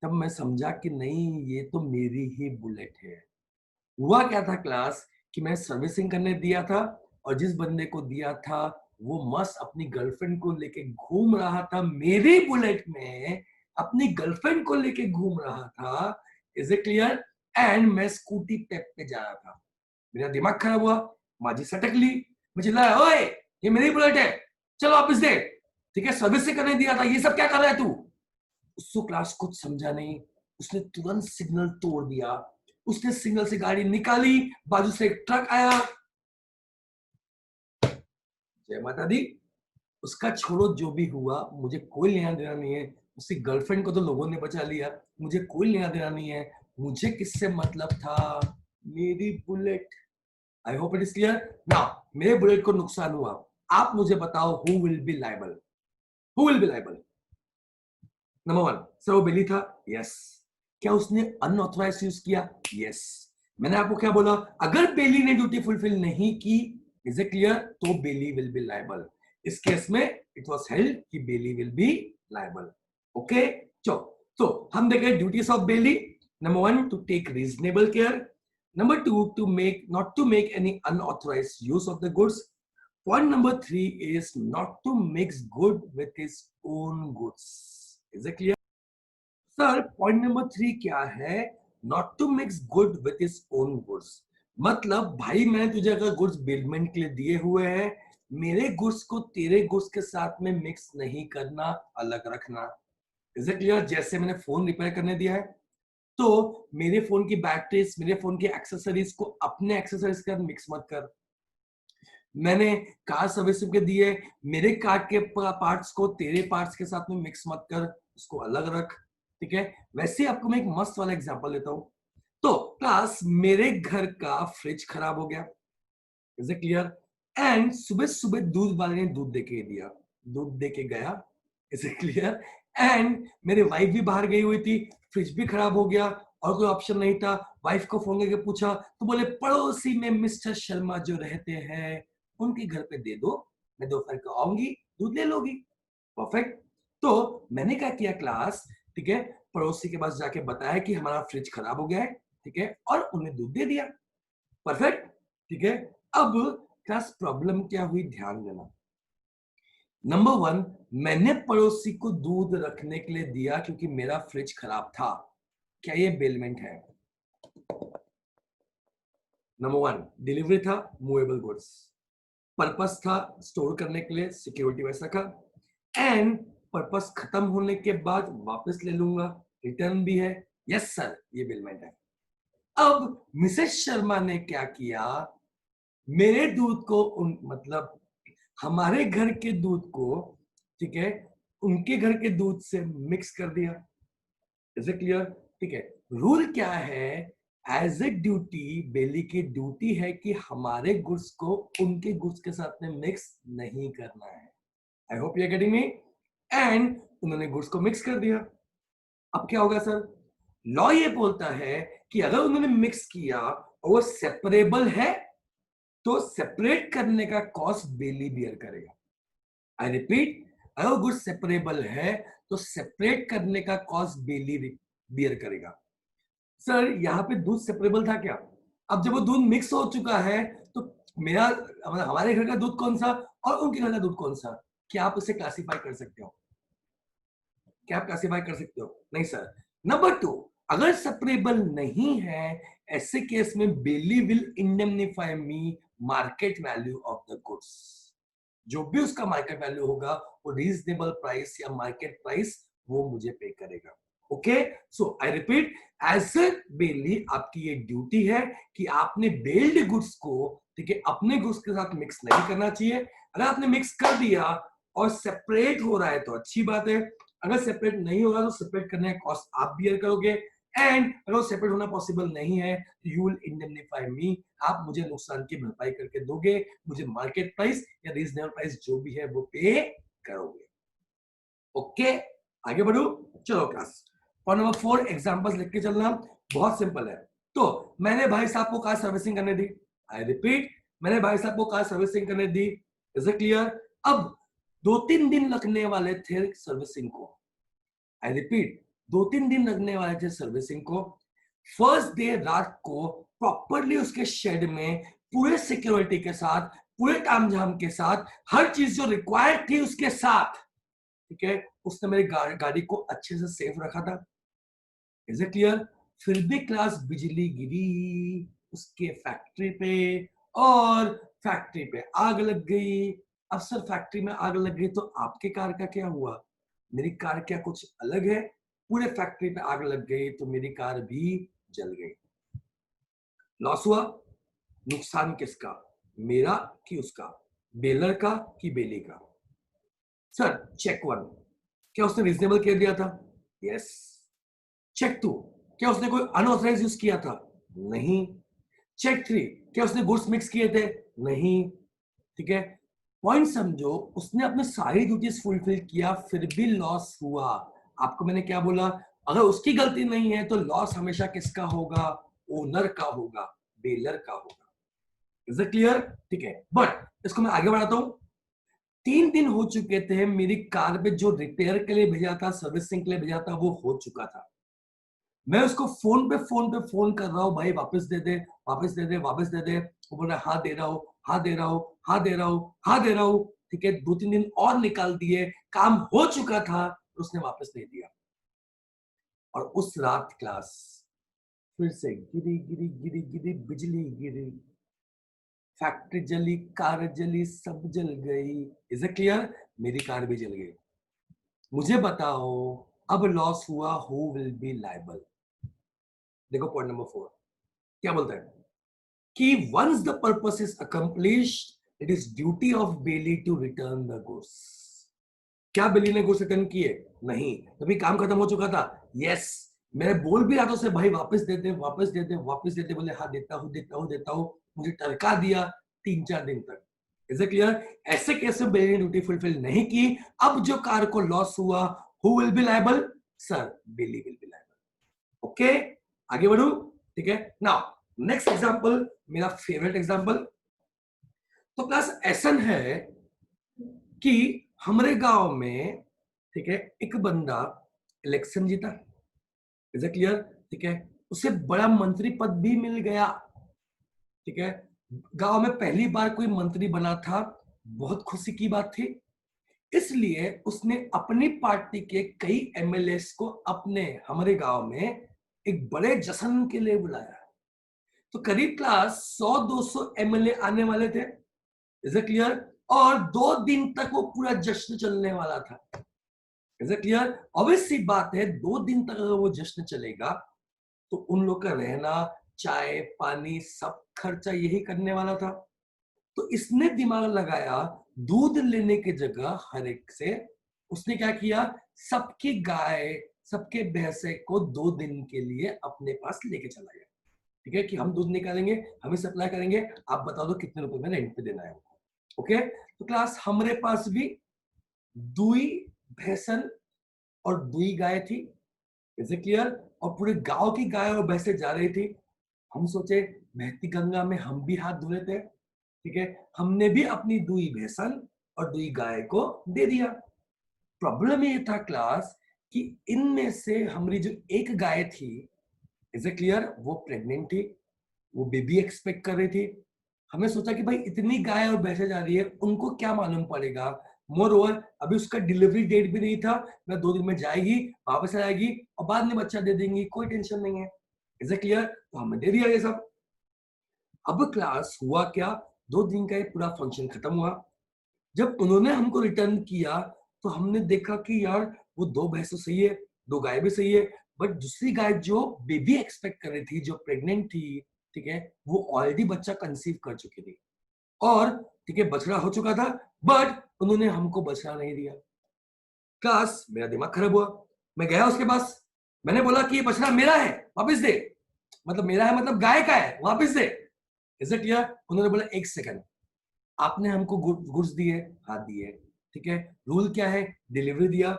तब मैं समझा कि नहीं, ये तो मेरी ही बुलेट है। हुआ क्या था क्लास कि मैं सर्विसिंग करने दिया था और जिस बंदे को दिया था वो मस्त अपनी गर्लफ्रेंड को लेके घूम रहा था मेरी बुलेट में, अपनी गर्लफ्रेंड को लेके घूम रहा था। Is it clear? एंड मैं स्कूटी पे जा रहा था। मेरा दिमाग खराब हुआ, माझी सटक ली, मैं चिल्लाया, ओए ये मेरी बुलेट है, चलो वापस दे। ठीक है, सर्विसिंग करने दिया था, ये सब क्या कर रहा है तू? उसको क्लास कुछ समझा नहीं, उसने तुरंत सिग्नल तोड़ दिया। उसने सिग्नल से गाड़ी निकाली, बाजू से एक ट्रक आया। जय माता दी। उसका छोड़ो, जो भी हुआ मुझे कोई लेना देना नहीं है। उसकी गर्लफ्रेंड को तो लोगों ने बचा लिया, मुझे कोई लेना देना नहीं है। मुझे किससे मतलब था? मेरी bullet. I hope it is clear now. मेरे बुलेट को नुकसान हुआ, आप मुझे बताओ who will be liable? Who will be liable? Number one, sir वो बेली था। यस। क्या उसने अनऑथराइज यूज किया? यस। मैंने आपको क्या बोला? अगर बेली ने ड्यूटी फुलफिल नहीं की, इज इट क्लियर, तो बेली विल बी लायबल। इस केस में इट वाज हेल्ड कि bailee will be liable. Okay, चलो तो हम देखें duties of bailee. Number one, to take reasonable care. Number two, to make not to make any unauthorise use of the goods. Point number three is not to mix good with his own goods. Is it clear? Sir point number 3 क्या है? Not to mix good with his own goods. मतलब भाई मैंने तुझे अगर गुड्स बिलमेंट के लिए दिए हुए हैं, मेरे गुड्स को तेरे गुड्स के साथ में मिक्स नहीं करना, अलग रखना। Is it clear? जैसे मैंने फोन रिपेयर करने दिया है तो मेरे फोन की बैटरीज, मेरे फोन की एक्सेसरीज को अपने एक्सेसरीज के साथ मिक्स मत कर। मैंने कार सर्विसिंग के दिए, मेरे कार के पार्ट्स को तेरे पार्ट्स के साथ में मिक्स मत कर, उसको अलग रख। ठीक है, वैसे आपको मैं एक मस्त वाला एग्जांपल देता हूं। तो क्लास, मेरे घर का फ्रिज खराब हो गया। Is it clear? एंड सुबह सुबह दूध वाले ने दूध देके दिया, दूध देके गया। Is it clear? एंड मेरी वाइफ भी बाहर गई हुई थी, फ्रिज भी खराब हो गया और कोई ऑप्शन नहीं था। वाइफ को फोन करके पूछा तो बोले पड़ोसी में मिस्टर शर्मा जो रहते हैं उनके घर पे दे दो, मैं दोपहर को आऊंगी, दूध ले लोगी। परफेक्ट। तो मैंने क्या किया क्लास, ठीक है, पड़ोसी के पास जाके बताया कि हमारा फ्रिज खराब हो गया है, ठीक है, और उन्हें दूध दे दिया। परफेक्ट। ठीक है, अब क्लास प्रॉब्लम क्या हुई, ध्यान देना। नंबर वन, मैंने पड़ोसी को दूध रखने के लिए दिया क्योंकि मेरा फ्रिज खराब था। क्या ये बेलमेंट है? नंबर वन, डिलीवरी था, मूवेबल गुड्स, पर्पस था स्टोर करने के लिए, सिक्योरिटी वैसा का, एंड पर्पस खत्म होने के बाद वापस ले लूंगा, रिटर्न भी है। यस सर, ये बिलमेंट है। अब मिसेस शर्मा ने क्या किया, मेरे दूध को मतलब हमारे घर के दूध को, ठीक है, उनके घर के दूध से मिक्स कर दिया। Is it clear? ठीक है, रूल क्या है? एज ए ड्यूटी, बेली की ड्यूटी है कि हमारे गुड्स को उनके गुड्स के साथ में मिक्स नहीं करना है। I hope you are getting me. And उन्होंने गुड्स को मिक्स कर दिया। अब क्या होगा सर? लॉ ये बोलता है कि अगर उन्होंने मिक्स किया और वो सेपरेबल है तो सेपरेट करने का कॉस्ट बेली बियर करेगा। आई रिपीट, अगर गुड सेपरेबल है तो सेपरेट करने का कॉस्ट बेली बियर करेगा। सर यहाँ पे दूध सेपरेबल था क्या? अब जब वो दूध मिक्स हो चुका है तो मेरा हमारे घर का दूध कौन सा और उनके घर का दूध कौन सा, क्या आप उसे क्लासिफाई कर सकते हो? क्या आप क्लासिफाई कर सकते हो? नहीं सर। नंबर 2, अगर सेपरेबल नहीं है, ऐसे केस में bailee will indemnify me market value of the goods. जो भी उसका मार्केट वैल्यू होगा वो रीजनेबल प्राइस या मार्केट प्राइस वो मुझे पे करेगा। Okay, so I repeat, as a bailee आपकी ये ड्यूटी है कि आपने बेल्ड गुड्स को, ठीक है, अपने गुड्स के साथ मिक्स नहीं करना चाहिए। अगर आपने मिक्स कर दिया और सेपरेट हो रहा है तो अच्छी बात है, अगर सेपरेट नहीं हो रहा तो सेपरेट करने का कॉस्ट आप बियर करोगे, एंड अगर सेपरेट होना पॉसिबल नहीं है तो यू विल इंडेमनिफाई मी, आप मुझे नुकसान की भरपाई करके दोगे, मुझे मार्केट प्राइस या रीजनेबल प्राइस जो भी है वो पे करोगे। ओके, आगे बढ़ू, चलो क्लास। पॉइंट नंबर 4 एग्जांपल्स लिख के चलना, बहुत सिंपल है। तो मैंने भाई साहब को कार सर्विसिंग करने दी, आई रिपीट, मैंने भाई साहब को कार सर्विसिंग करने दी, इज इट क्लियर? अब 2-3 दिन लगने वाले थे सर्विसिंग को, आई रिपीट 2-3 दिन लगने वाले थे सर्विसिंग को। फर्स्ट डे रात को प्रॉपरली उसके शेड में पूरे सिक्योरिटी के साथ, पूरे तामझाम के साथ, हर चीज जो रिक्वायर्ड थी उसके साथ, ठीक है, उसने मेरी गाड़ी को अच्छे से सेफ रखा था, इज इट क्लियर? फिर भी क्लास बिजली गिरी उसके फैक्ट्री पे, और फैक्ट्री पे आग लग गई। अब सर फैक्ट्री में आग लग गई तो आपके कार का क्या हुआ? मेरी कार क्या कुछ अलग है? पूरे फैक्ट्री पे आग लग गई तो मेरी कार भी जल गई। लॉस हुआ, नुकसान किसका? मेरा कि उसका? बेलर का कि बेली का? सर चेक 1, क्या उसने रीजनेबल केयर दिया था? यस। चेक 2, क्या उसने कोई अनऑथराइज यूज किया था? नहीं। चेक 3, क्या उसने गुड्स मिक्स किए थे? नहीं। ठीक है, पॉइंट समझो, उसने अपने सारी ड्यूटीज फुलफिल किया फिर भी लॉस हुआ। आपको मैंने क्या बोला? अगर उसकी गलती नहीं है तो लॉस हमेशा किसका होगा? ओनर का होगा, बेलर का होगा। Is it clear? ठीक है, बट इसको मैं आगे बढ़ाता हूं। 3 दिन हो चुके थे, मेरी कार पे जो रिपेयर के लिए भेजा था, सर्विसिंग के लिए भेजा था, वो हो चुका था। मैं उसको फोन कर रहा हूँ, भाई वापस दे दे, वापस दे दे, वापस दे दे। वो बोल रहा है हाँ दे रहा हूँ, हाँ दे रहा हूँ, हाँ दे रहा हूँ, हाँ दे रहा हूँ। ठीक है, 2-3 दिन और निकाल दिए, काम हो चुका था, उसने वापस नहीं दिया। और उस रात क्लास फिर से गिरी गिरी गिरी गिरी, बिजली गिरी, फैक्ट्री जली, कार जली, सब जल गई। Is it clear? मेरी कार भी जल गई। मुझे बताओ, अब लॉस हुआ, हु विल बी लायबल? देखो पॉइंट नंबर 4 क्या बोलता है कि once the purpose is accomplished, it is duty of Bailey to return the goods. क्या बेली ने गुड्स रिटर्न किए? नहीं। तभी काम खत्म हो चुका था? यस। मैं बोल भी रहा था उसे, भाई वापस दे दे, वापस दे दे, वापस दे दे। बोले हाँ देता हूँ, देता हूँ, देता हूँ। मुझे टरका दिया 3-4 दिन तक। Is it clear? ऐसे केस में बेली ने ड्यूटी फुलफिल नहीं की। अब जो कार को लॉस हुआ, who will be liable? Sir bailee will be liable. Okay, आगे बढ़ू। ठीक है, नाउ नेक्स्ट एग्जांपल, मेरा फेवरेट एग्जांपल। तो क्लास ऐसा है कि हमारे गांव में, ठीक है, एक बंदा इलेक्शन जीता, इज इट क्लियर? ठीक है, उसे बड़ा मंत्री पद भी मिल गया। ठीक है, गांव में पहली बार कोई मंत्री बना था, बहुत खुशी की बात थी। इसलिए उसने अपनी पार्टी के कई एमएलए को अपने हमारे गांव में एक बड़े जश्न के लिए बुलाया। तो करीब क्लास 100-200 एमएलए आने वाले थे, इज इट क्लियर? और 2 दिन तक वो पूरा जश्न चलने वाला था, इज इट क्लियर? ऑब्वियस सी बात है, 2 दिन तक अगर वो जश्न चलेगा तो उन लोग का रहना, चाय पानी, सब खर्चा यही करने वाला था। तो इसने दिमाग लगाया, दूध लेने की जगह हर एक से उसने क्या किया, सबकी गाय, सबके भैंसे को 2 दिन के लिए अपने पास लेके चला गया। ठीक है, कि हम दूध निकालेंगे, हमें सप्लाई करेंगे, आप बता दो कितने रुपए में रेंट पे देना है। ओके, तो क्लास हमारे पास भी दुई भैंसन और दुई गाय थी, इज इट क्लियर? और पूरे गांव की गाय और भैंसे जा रही थी। हम सोचे बहती गंगा में हम भी हाथ धो लेते हैं। ठीक है, हमने भी अपनी दुई भैंसन और दुई गाय को दे दिया। प्रॉब्लम ये था क्लास कि इनमें से हमारी जो एक गाय थी, इज इट क्लियर, वो प्रेग्नेंट थी, वो बेबी एक्सपेक्ट कर रही थी। हमें सोचा कि भाई इतनी गाय और भैंसे जा रही है, उनको क्या मालूम पड़ेगा मोर ओवर अभी उसका डिलीवरी डेट भी नहीं था, मैं 2 दिन में जाएगी, वापस आ जाएगी और बाद में बच्चा दे देंगी, कोई टेंशन नहीं है। Is it clear? तो हमने दे दिया ये सब। अब क्लास हुआ क्या, 2 दिन का ये पूरा फंक्शन खत्म हुआ। जब उन्होंने हमको रिटर्न किया तो हमने देखा कि यार वो 2 भैंस तो सही है, 2 गाय भी सही है, बट दूसरी गाय जो बेबी एक्सपेक्ट कर रही थी, जो प्रेग्नेंट थी, ठीक है, वो ऑलरेडी बच्चा कंसीव कर चुकी थी और ठीक है बछड़ा हो चुका था, बट उन्होंने हमको बछड़ा नहीं दिया। क्लास मेरा दिमाग खराब हुआ। मैं गया उसके पास, मैंने बोला कि ये बछड़ा मेरा है, वापस दे। मतलब मेरा है मतलब गाय का है, वापस दे। Is it clear? उन्होंने बोला 1 सेकंड, आपने हमको गुड्स दिए, हाँ दिए, ठीक है, रूल क्या है, डिलीवरी दिया,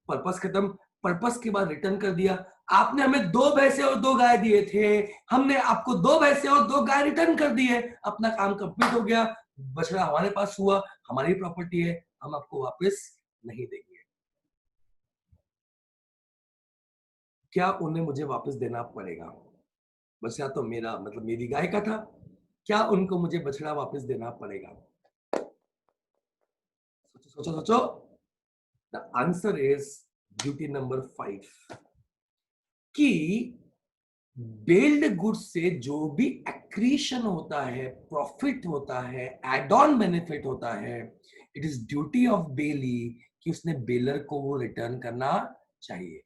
पर्पस खत्म, पर्पस के बाद रिटर्न कर दिया। आपने हमें 2 भैंसे और 2 गाय दिए थे, हमने आपको 2 भैंसे और 2 गाय रिटर्न कर दिए, अपना काम कंप्लीट हो गया, बछड़ा हमारे पास हुआ, हमारी प्रॉपर्टी है, हम आपको वापस नहीं देंगे। क्या उन्हें मुझे वापस देना पड़ेगा? बछड़ा तो मेरा मतलब मेरी गाय का था, क्या उनको मुझे बछड़ा वापस देना पड़ेगा? सोचो सोचो सोचो। The answer is duty number 5 कि बेल्ड गुड्स से जो भी एक्रीशन होता है, प्रॉफिट होता है, एड ऑन बेनिफिट होता है, it is duty of belly कि उसने बेलर को वो रिटर्न करना चाहिए।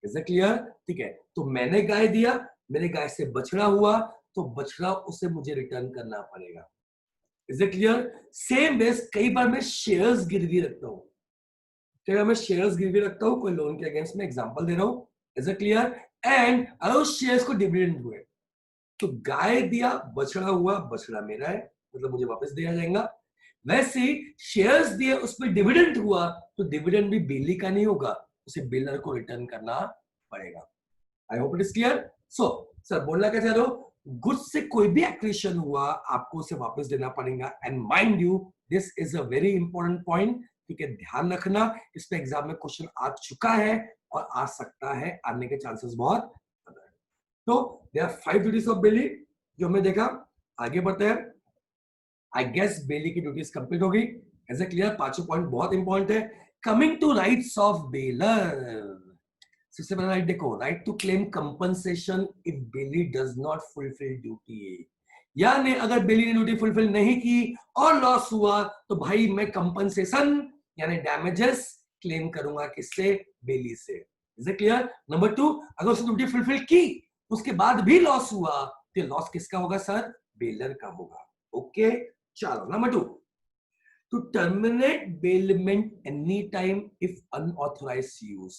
Is it clear? ठीक है, तो मैंने गाय दिया, मेरे गाय से बछड़ा हुआ, तो बछड़ा उसे मुझे रिटर्न करना पड़ेगा। Is it clear? Same base कई बार मैं शेयर्स गिरवी रखता हूं, कई बार मैं शेयर्स गिरवी रखता हूं कोई लोन के अगेंस्ट में, एग्जांपल दे रहा हूं। Is it clear? एंड अगर उस शेयर्स को डिविडेंड हुए, तो गाय दिया, बछड़ा हुआ, बछड़ा मेरा है, मतलब मुझे वापस दिया जाएगा। वैसे ही शेयर्स दिए, उसमें डिविडेंड हुआ, तो डिविडेंड भी बेली का नहीं होगा, उसे बेलर को रिटर्न करना पड़ेगा। आई hope it is clear. So sir बोलना क्या चाह रहे हो, गुड्स से कोई भी एक्विजिशन हुआ आपको उसे वापस देना पड़ेगा। And mind you this is a very important point, ठीक है, ध्यान रखना, इस पे एग्जाम में क्वेश्चन आ चुका है और आ सकता है, आने के चांसेस बहुत ज्यादा है। तो there are 5 duties of bailee जो हमने देखा। आगे बढ़ते हैं। आई गेस बेली की ड्यूटीज कंप्लीट होगी। एज ए क्लियर, पांचों पॉइंट बहुत इंपॉर्टेंट है। Coming to rights of bailor, सबसे पहला राइट देखो, right to claim compensation if bailee does not fulfil duty. यानी अगर बेली ने ड्यूटी फुलफिल नहीं की और लॉस हुआ, तो भाई मैं कंपनसेशन यानी डैमेजेस क्लेम करूंगा, किससे? बेली से। Is it clear? नंबर 2, अगर उसने ड्यूटी फुलफिल की उसके बाद भी लॉस हुआ, तो लॉस किसका होगा सर? बेलर का होगा। ओके, चलो number 2, to terminate bailment anytime if unauthorized use।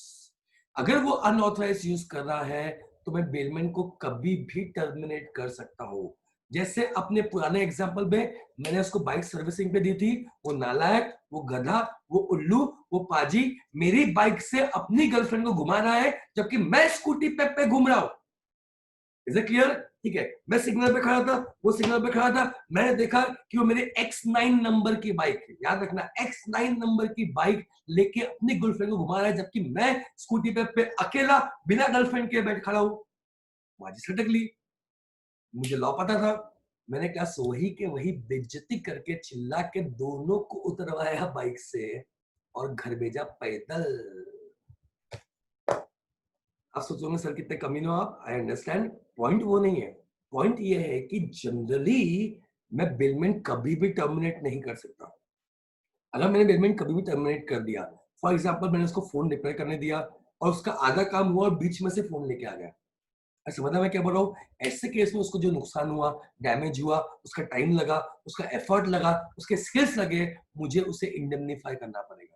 अगर वो अनऑथराइज यूज कर रहा है तो मैं बेलमेंट को कभी भी टर्मिनेट कर सकता हूं। जैसे अपने पुराने एग्जांपल में मैंने उसको बाइक सर्विसिंग पे दी थी, वो नालायक, वो गधा, वो उल्लू, वो पाजी मेरी बाइक से अपनी गर्लफ्रेंड को घुमा रहा है, जबकि मैं स्कूटी पे घूम रहा हूं। Is it clear? ठीक है, मैं सिग्नल पे खड़ा था, वो सिग्नल पे खड़ा था, मैंने देखा कि वो मेरे X9 नंबर की बाइक, याद रखना X9 नंबर की बाइक लेके अपनी गर्लफ्रेंड को घुमा रहा है, जबकि मैं स्कूटी पे अकेला बिना गर्लफ्रेंड के बैठ खड़ा हूं। बाजी सटक ली, मुझे लॉ पता था, मैंने क्या वही के वही बेइज्जती करके चिल्ला के दोनों को उतरवाया बाइक से और घर भेजा पैदल। आप सोचोगे सर कितने कमीने हो आप, आई अंडरस्टैंड, पॉइंट वो नहीं है। पॉइंट ये है कि जनरली मैं बेलमेंट कभी भी टर्मिनेट नहीं कर सकता। अगर मैंने बेलमेंट कभी भी टर्मिनेट कर दिया, फॉर एग्जांपल मैंने उसको फोन रिपेयर करने दिया और उसका आधा काम हुआ और बीच में से फोन लेके आ गया, ऐसा मतलब मैं क्या बोल रहा हूँ, ऐसे केस में उसको जो नुकसान हुआ, डैमेज हुआ, उसका टाइम लगा, उसका एफर्ट लगा, उसके स्किल्स लगे, मुझे उसे इंडेमनीफाई करना पड़ेगा।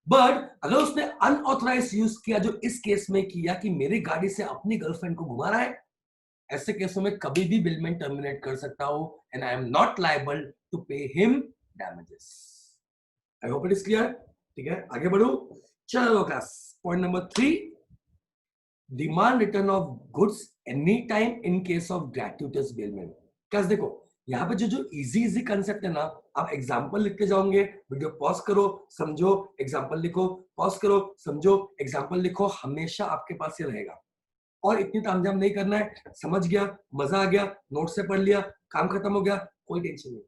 बट अगर उसने अनऑथराइज यूज किया, जो इस केस में किया कि मेरी गाड़ी से अपनी गर्लफ्रेंड को घुमा रहा है, ऐसे केसों में कभी भी बिलमेंट टर्मिनेट कर सकता हूं and I am not liable to pay him damages. I hope it is clear. ठीक है, आगे बढ़ो। चलो class, point number 3, demand return of goods any time in case of gratuitous bailment. Class देखो, यहाँ पे जो जो इजी इजी कंसेप्ट है ना, आप एग्जांपल लिखते जाओगे, वीडियो पॉज करो, समझो, एग्जांपल लिखो, पॉज करो, समझो, एग्जांपल लिखो, हमेशा आपके पास ये रहेगा। और इतनी तामझाम नहीं करना है, समझ गया, मजा आ गया, नोट से पढ़ लिया, काम खत्म हो गया, कोई टेंशन नहीं।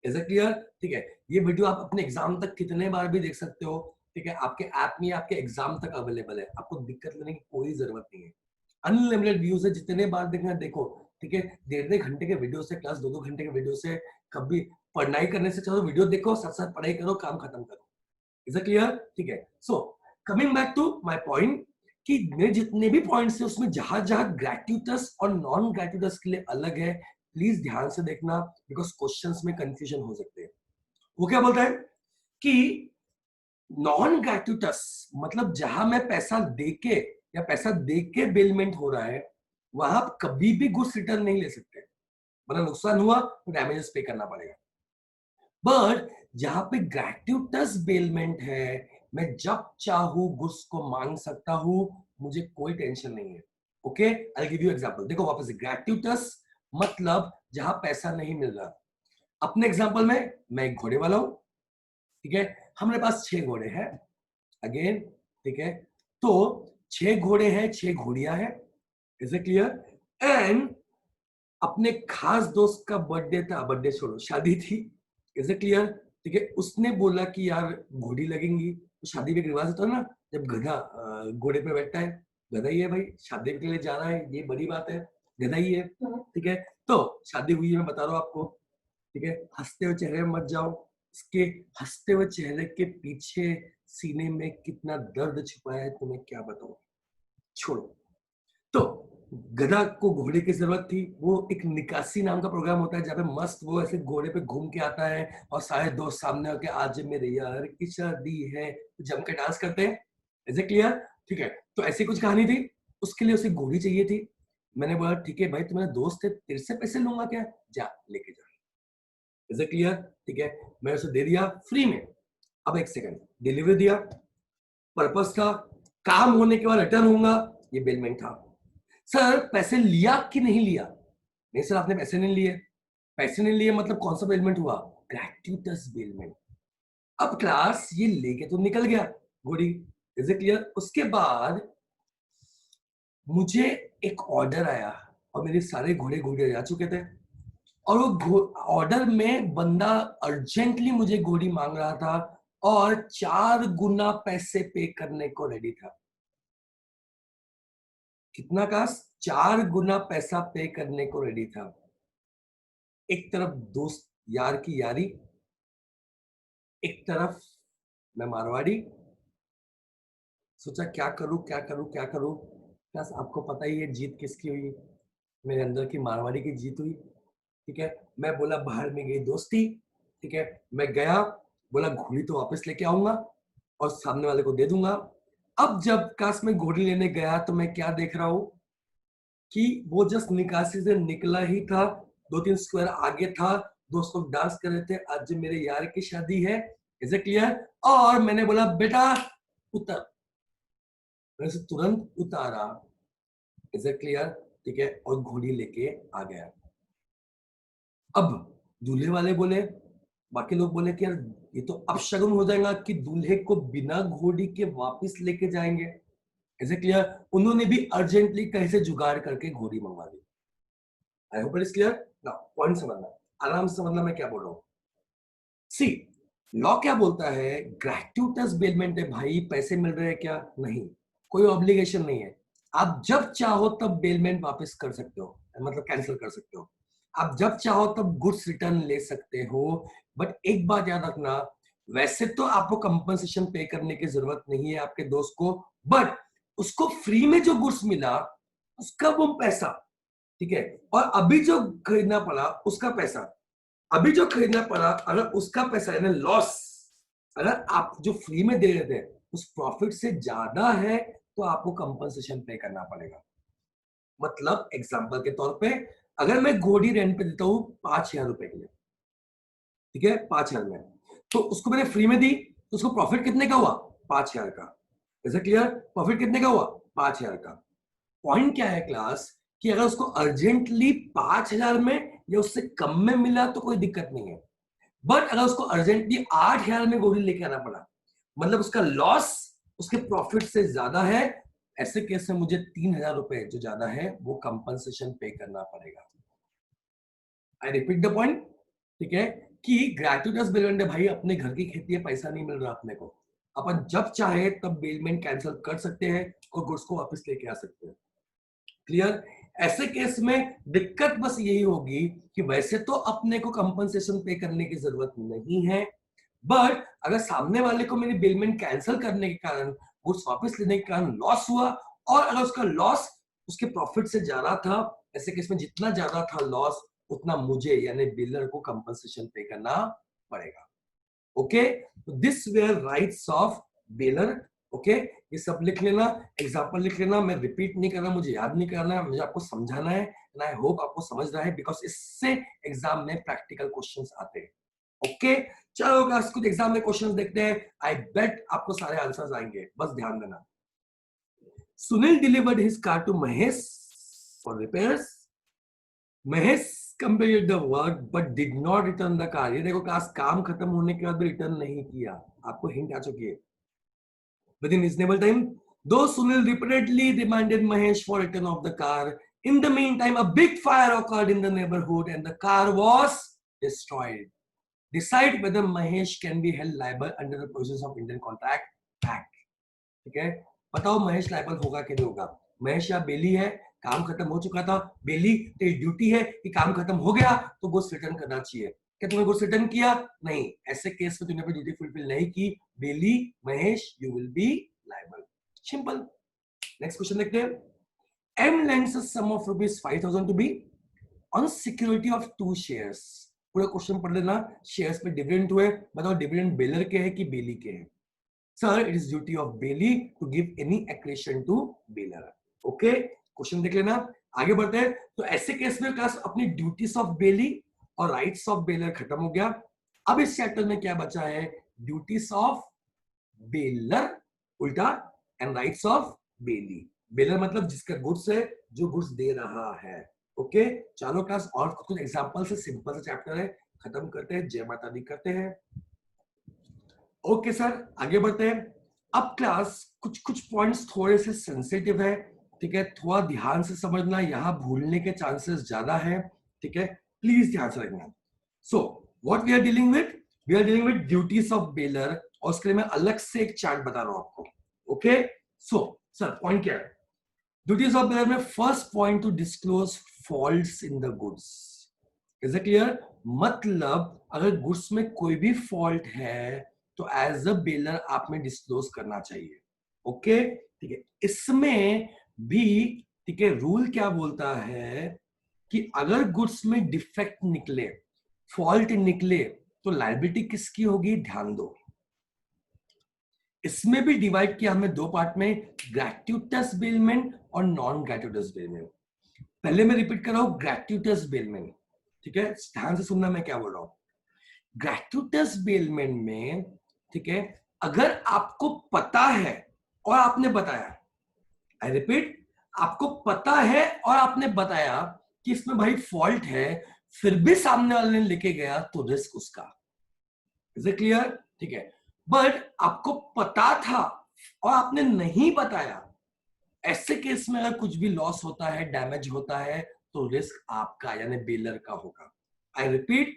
Is it clear? ठीक है, ये वीडियो आप अपने एग्जाम तक कितने बार भी देख सकते हो, ठीक है, आपके ऐप में आपके एग्जाम तक अवेलेबल है, आपको दिक्कत लेने की कोई जरूरत नहीं है। अनलिमिटेड व्यूज है, जितने बार देखना देखो, ठीक है, 1.5 घंटे के वीडियो से क्लास 2-2 घंटे के वीडियो से कभी पढ़ाई करने से चलो वीडियो देखो, साथ साथ पढ़ाई करो, काम खत्म करो। Is it clear? ठीक है, so coming back to my point कि मेरे जितने भी पॉइंट्स है उसमें जहां जहां ग्रेट्यूटस और नॉन ग्रेट्यूटस के लिए अलग है, प्लीज ध्यान से देखना, बिकॉज क्वेश्चंस में कंफ्यूजन हो सकते हैं। वो क्या बोलता है कि नॉन ग्रेट्यूटस मतलब जहां मैं पैसा देके या पैसा देके बेलमेंट हो रहा है, वहां आप कभी भी गुड्स रिटर्न नहीं ले सकते, मतलब नुकसान हुआ तो डैमेजेस पे करना पड़ेगा। बट जहां पे ग्रेट्यूटस बेलमेंट है, मैं जब चाहूं गुड्स को मांग सकता हूं, मुझे कोई टेंशन नहीं है। Okay, I give you example, देखो वापस से, ग्रेट्यूटस मतलब जहां पैसा नहीं मिल रहा। अपने एग्जांपल में मैं एक घोड़े वाला हूं, ठीक है, हमारे पास 6 घोड़े हैं अगेन, ठीक है, तो 6 घोड़े हैं, 6 घोड़ियां हैं, इज इट क्लियर? एंड अपने खास दोस्त का बर्थडे था, बर्थडे छोड़ो, शादी थी, इज इट क्लियर? ठीक है, उसने बोला कि यार घोड़ी लगेंगी, तो शादी में एक रिवाज होता है ना, जब गधा घोड़े पे बैठता है, गधा ही है भाई, शादी के लिए जा रहा है, ये बड़ी बात है, गधा ही है, ठीक है, तो शादी हुई है, मैं बता रहा हूँ आपको, ठीक है, हंसते हुए चेहरे में मत जाओ, इसके हंसते हुए चेहरे के पीछे सीने में कितना दर्द छुपा है तुम्हें क्या बताऊं, छोड़ो। तो गधा को घोड़े की जरूरत थी, वो एक निकासी नाम का प्रोग्राम होता है जहाँ पे मस्त वो ऐसे घोड़े पे घूम के आता है और सारे दोस्त सामने होके आज मेरे यार की शादी है, जम के डांस करते हैं। Is it clear? ठीक है, तो ऐसी कुछ कहानी थी, उसके लिए उसे घोड़ी चाहिए थी। मैंने बोला ठीक है भाई, तू मेरा दोस्त है, तेरे से पैसे लूंगा क्या, जा लेके जा। Is it clear? ठीक है, मैंने उसे दे दिया फ्री में। अब एक सेकंड, डिलीवरी दिया, पर्पस था, काम होने के बाद रिटर्न होऊंगा, ये बिलमेंट था। सर पैसे लिया कि नहीं लिया? नहीं सर, आपने पैसे नहीं लिए। पैसे नहीं लिए मतलब कौन सा बेलमेंट हुआ? ग्रेट्यूटस बेलमेंट। अब क्लास ये लेके तो निकल गया घोड़ी, इज इट क्लियर? उसके बाद मुझे एक ऑर्डर आया और मेरे सारे घोड़े घोड़े जा चुके थे, और वो ऑर्डर में बंदा अर्जेंटली मुझे घोड़ी मांग रहा था और 4 गुना पैसे पे करने को रेडी था। कितना का? 4 गुना पैसा पे करने को रेडी था। एक तरफ दोस्त यार की यारी, एक तरफ मैं मारवाड़ी, सोचा क्या करूं क्या करूं क्या करूं। बस आपको पता ही है जीत किसकी हुई, मेरे अंदर की मारवाड़ी की जीत हुई। ठीक है, मैं बोला बाहर में गई दोस्ती, ठीक है, मैं गया, बोला घोड़ी तो वापस लेके आऊंगा और सामने वाले को दे दूंगा। अब जब काश मैं घोड़ी लेने गया तो मैं क्या देख रहा हूं कि वो जस्ट निकासी से निकला ही था, 2-3 स्क्वायर आगे था, दोस्त लोग डांस कर रहे थे, आज मेरे यार की शादी है, इज इट क्लियर? और मैंने बोला बेटा उतर, मैंने उसे तुरंत उतारा, इज इट क्लियर? ठीक है, और घोड़ी लेके आ गया। अब दूल्हे वाले बोले, बाकी लोग बोले कि यार ये तो अपशगुन हो जाएगा कि दूल्हे को बिना घोड़ी के वापस लेके जाएंगे, इज इट क्लियर? उन्होंने भी अर्जेंटली कहीं से जुगाड़ करके घोड़ी मंगवा दी। I hope it is clear. Now point समझना, आराम से समझना मैं क्या बोल रहा हूं। सी, लॉ क्या बोलता है? ग्रेट्यूटस बेलमेंट है भाई, पैसे मिल रहे हैं क्या? नहीं, कोई ऑब्लिगेशन नहीं है। आप जब चाहो तब बेलमेंट वापस कर सकते हो, मतलब कैंसिल कर सकते हो। आप जब चाहो तब गुड्स रिटर्न ले सकते हो। बट एक बात याद रखना, वैसे तो आपको कंपनसेशन पे करने की जरूरत नहीं है आपके दोस्त को, बट उसको फ्री में जो गुड्स मिला उसका वो पैसा, ठीक है, और अभी जो खरीदना पड़ा उसका पैसा, अभी जो खरीदना पड़ा अगर उसका पैसा यानी लॉस, अगर आप जो फ्री में दे रहे थे उस प्रॉफिट से ज्यादा है तो आपको कंपनसेशन पे करना पड़ेगा। मतलब एग्जांपल के तौर पे, अगर मैं घोड़ी रेंट पे देता हूं 5,000 रुपए के लिए, ठीक है, 5,000 में, तो उसको मैंने फ्री में दी, तो उसको प्रॉफिट कितने का हुआ? 5,000 का। ऐसा क्लियर? प्रॉफिट कितने का हुआ? 5,000 का। पॉइंट क्या है क्लास, कि अगर उसको अर्जेंटली 5,000 में या उससे कम में मिला तो कोई दिक्कत नहीं है, बट अगर उसको अर्जेंटली 8,000 में गोली लेके आना पड़ा, मतलब उसका लॉस उसके प्रॉफिट से ज्यादा है, ऐसे केस में मुझे 3,000 रुपए जो ज्यादा है वो कंपनसेशन पे करना पड़ेगा। आई रिपीट द पॉइंट, ठीक है, कि ग्रेट्यूटस बेलमेंट है भाई, अपने घर की खेती है, पैसा नहीं मिल रहा अपने को, अपन जब चाहे तब बेलमेंट कैंसिल कर सकते हैं और गुड्स को वापस लेके आ सकते हैं। क्लियर? ऐसे केस में दिक्कत बस यही होगी कि वैसे तो अपने को कंपनसेशन पे करने की जरूरत नहीं है, बट अगर सामने वाले को मेरी बेलमेंट कैंसिल करने के कारण, गुड्स वापस लेने के कारण लॉस हुआ, और अगर उसका लॉस उसके प्रॉफिट से ज्यादा था, ऐसे केस में जितना ज्यादा था लॉस, उतना मुझे यानी बिलर को कंपनसेशन पे करना पड़ेगा। Okay, this where rights of bailor. Okay, ये सब लिख लेना, एग्जांपल लिख लेना, मैं रिपीट नहीं करना, मुझे याद नहीं करना है, मुझे आपको समझाना है, एंड आई होप आपको समझ रहा है, बिकॉज इससे एग्जाम में प्रैक्टिकल क्वेश्चंस आते हैं। ओके, चलो गाइस, कुछ एग्जाम में क्वेश्चंस देखते हैं, आई बेट आपको सारे आंसर्स आएंगे, बस ध्यान देना। Sunil delivered his car to Mahesh for repairs. Mahesh completed the work but did not return the car. ये देखो क्लास, काम खत्म होने के बाद भी रिटर्न नहीं किया, आपको हिंट आ चुकी है। Within reasonable time, though Sunil repeatedly demanded Mahesh for return of the car, in the meantime a big fire occurred in the neighborhood and the car was destroyed. Decide whether Mahesh can be held liable under the provisions of Indian Contract Act. ठीक है, बताओ महेश लायबल होगा कि नहीं होगा? महेश या बेली है, काम खत्म हो चुका था, बेली तेरी ड्यूटी है कि काम खत्म हो गया तो गुड्स रिटर्न करना चाहिए, क्या तुमने गुड्स रिटर्न किया? नहीं, ऐसे केस में तुमने अपनी ड्यूटी फुलफिल नहीं की, bailee Mahesh you will be liable. Simple. Next question देखते हैं। M lends a sum of rupees 5000 to be on security of 2 shares. पूरा क्वेश्चन पढ़ लेना, शेयर्स पे डिविडेंड हुए, बताओ डिविडेंड बेलर के है कि बेली के है? Sir, it is duty of Bailey to give any accretion to Bailor. Okay, question देख लेना, आगे बढ़ते हैं। तो ऐसे केस में क्लास अपनी ड्यूटीज ऑफ बेली और राइट्स ऑफ बेलर खत्म हो गया। अब इस चैप्टर में क्या बचा है? ड्यूटीज ऑफ बेलर उल्टा and rights of Bailey. Baler मतलब जिसका गुड्स है, जो गुड्स दे रहा है। ओके, चलो क्लास, और कुछ एग्जांपल से सिंपल सा चैप्टर है, खत्म करते हैं, जय माता दी करते हैं। ओके सर, आगे बढ़ते हैं। अब क्लास कुछ कुछ पॉइंट्स थोड़े से सेंसिटिव है, ठीक है, थोड़ा ध्यान से समझना, यहाँ भूलने के चांसेस ज्यादा है, ठीक है, प्लीज ध्यान से रखना। So what we are dealing with, we are dealing with duties of bailor, और उसके लिए मैं अलग से एक चार्ट बता रहा हूं आपको। ओके, सो सर पॉइंट क्या है? ड्यूटीज ऑफ बेलर में first point two disclose faults in the goods. Is it clear? मतलब अगर गुड्स में कोई भी फॉल्ट है तो एज अ बेलर आप में डिस्क्लोज करना चाहिए। ओके, ठीक है, इसमें भी ठीक है, रूल क्या बोलता है कि अगर गुड्स में डिफेक्ट निकले, फॉल्ट निकले, तो लायबिलिटी किसकी होगी? ध्यान दो, इसमें भी डिवाइड किया हमने दो पार्ट में, ग्रेट्यूटस बेलमेंट और नॉन ग्रेट्यूटस बेलमेंट। पहले मैं रिपीट कर रहा हूं, ग्रेट्यूटस बेलमेंट, ठीक है, ध्यान से सुनना मैं क्या बोल रहा हूं। ग्रेट्यूटस बेलमेंट में, ठीक है, अगर आपको पता है और आपने बताया, आई रिपीट, आपको पता है और आपने बताया कि इसमें भाई फॉल्ट है, फिर भी सामने वाले ने लेके गया, तो रिस्क उसका। Is it clear? ठीक है, बट आपको पता था और आपने नहीं बताया, ऐसे केस में अगर कुछ भी लॉस होता है, डैमेज होता है, तो रिस्क आपका यानी बेलर का होगा। आई रिपीट,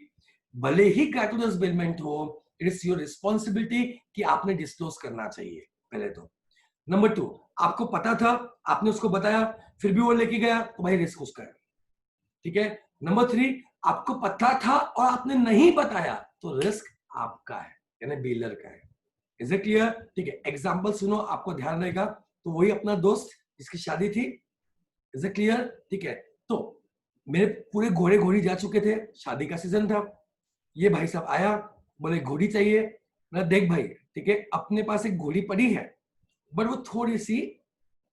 भले ही ग्रेट्यूटस बेलमेंट हो, इट इज योर रिस्पॉन्सिबिलिटी कि आपने डिस्क्लोज करना चाहिए पहले तो। नंबर 2, आपको पता था, आपने उसको बताया, फिर भी वो लेके गया, तो भाई रिस्क उसका है, ठीक है। नंबर 3, आपको पता था और आपने नहीं बताया, तो रिस्क आपका है यानी बेलर का है। Is it clear? ठीक है, एग्जांपल सुनो, आपको ध्यान रहेगा। तो वही अपना दोस्त जिसकी शादी थी, इज इट क्लियर? ठीक है, तो मेरे पूरे घोड़े घोड़ी जा चुके थे, शादी का सीजन था, ये भाई साहब आया, बोले घोड़ी चाहिए। मैं देख भाई, ठीक है, अपने पास एक घोड़ी पड़ी है, बट वो थोड़ी सी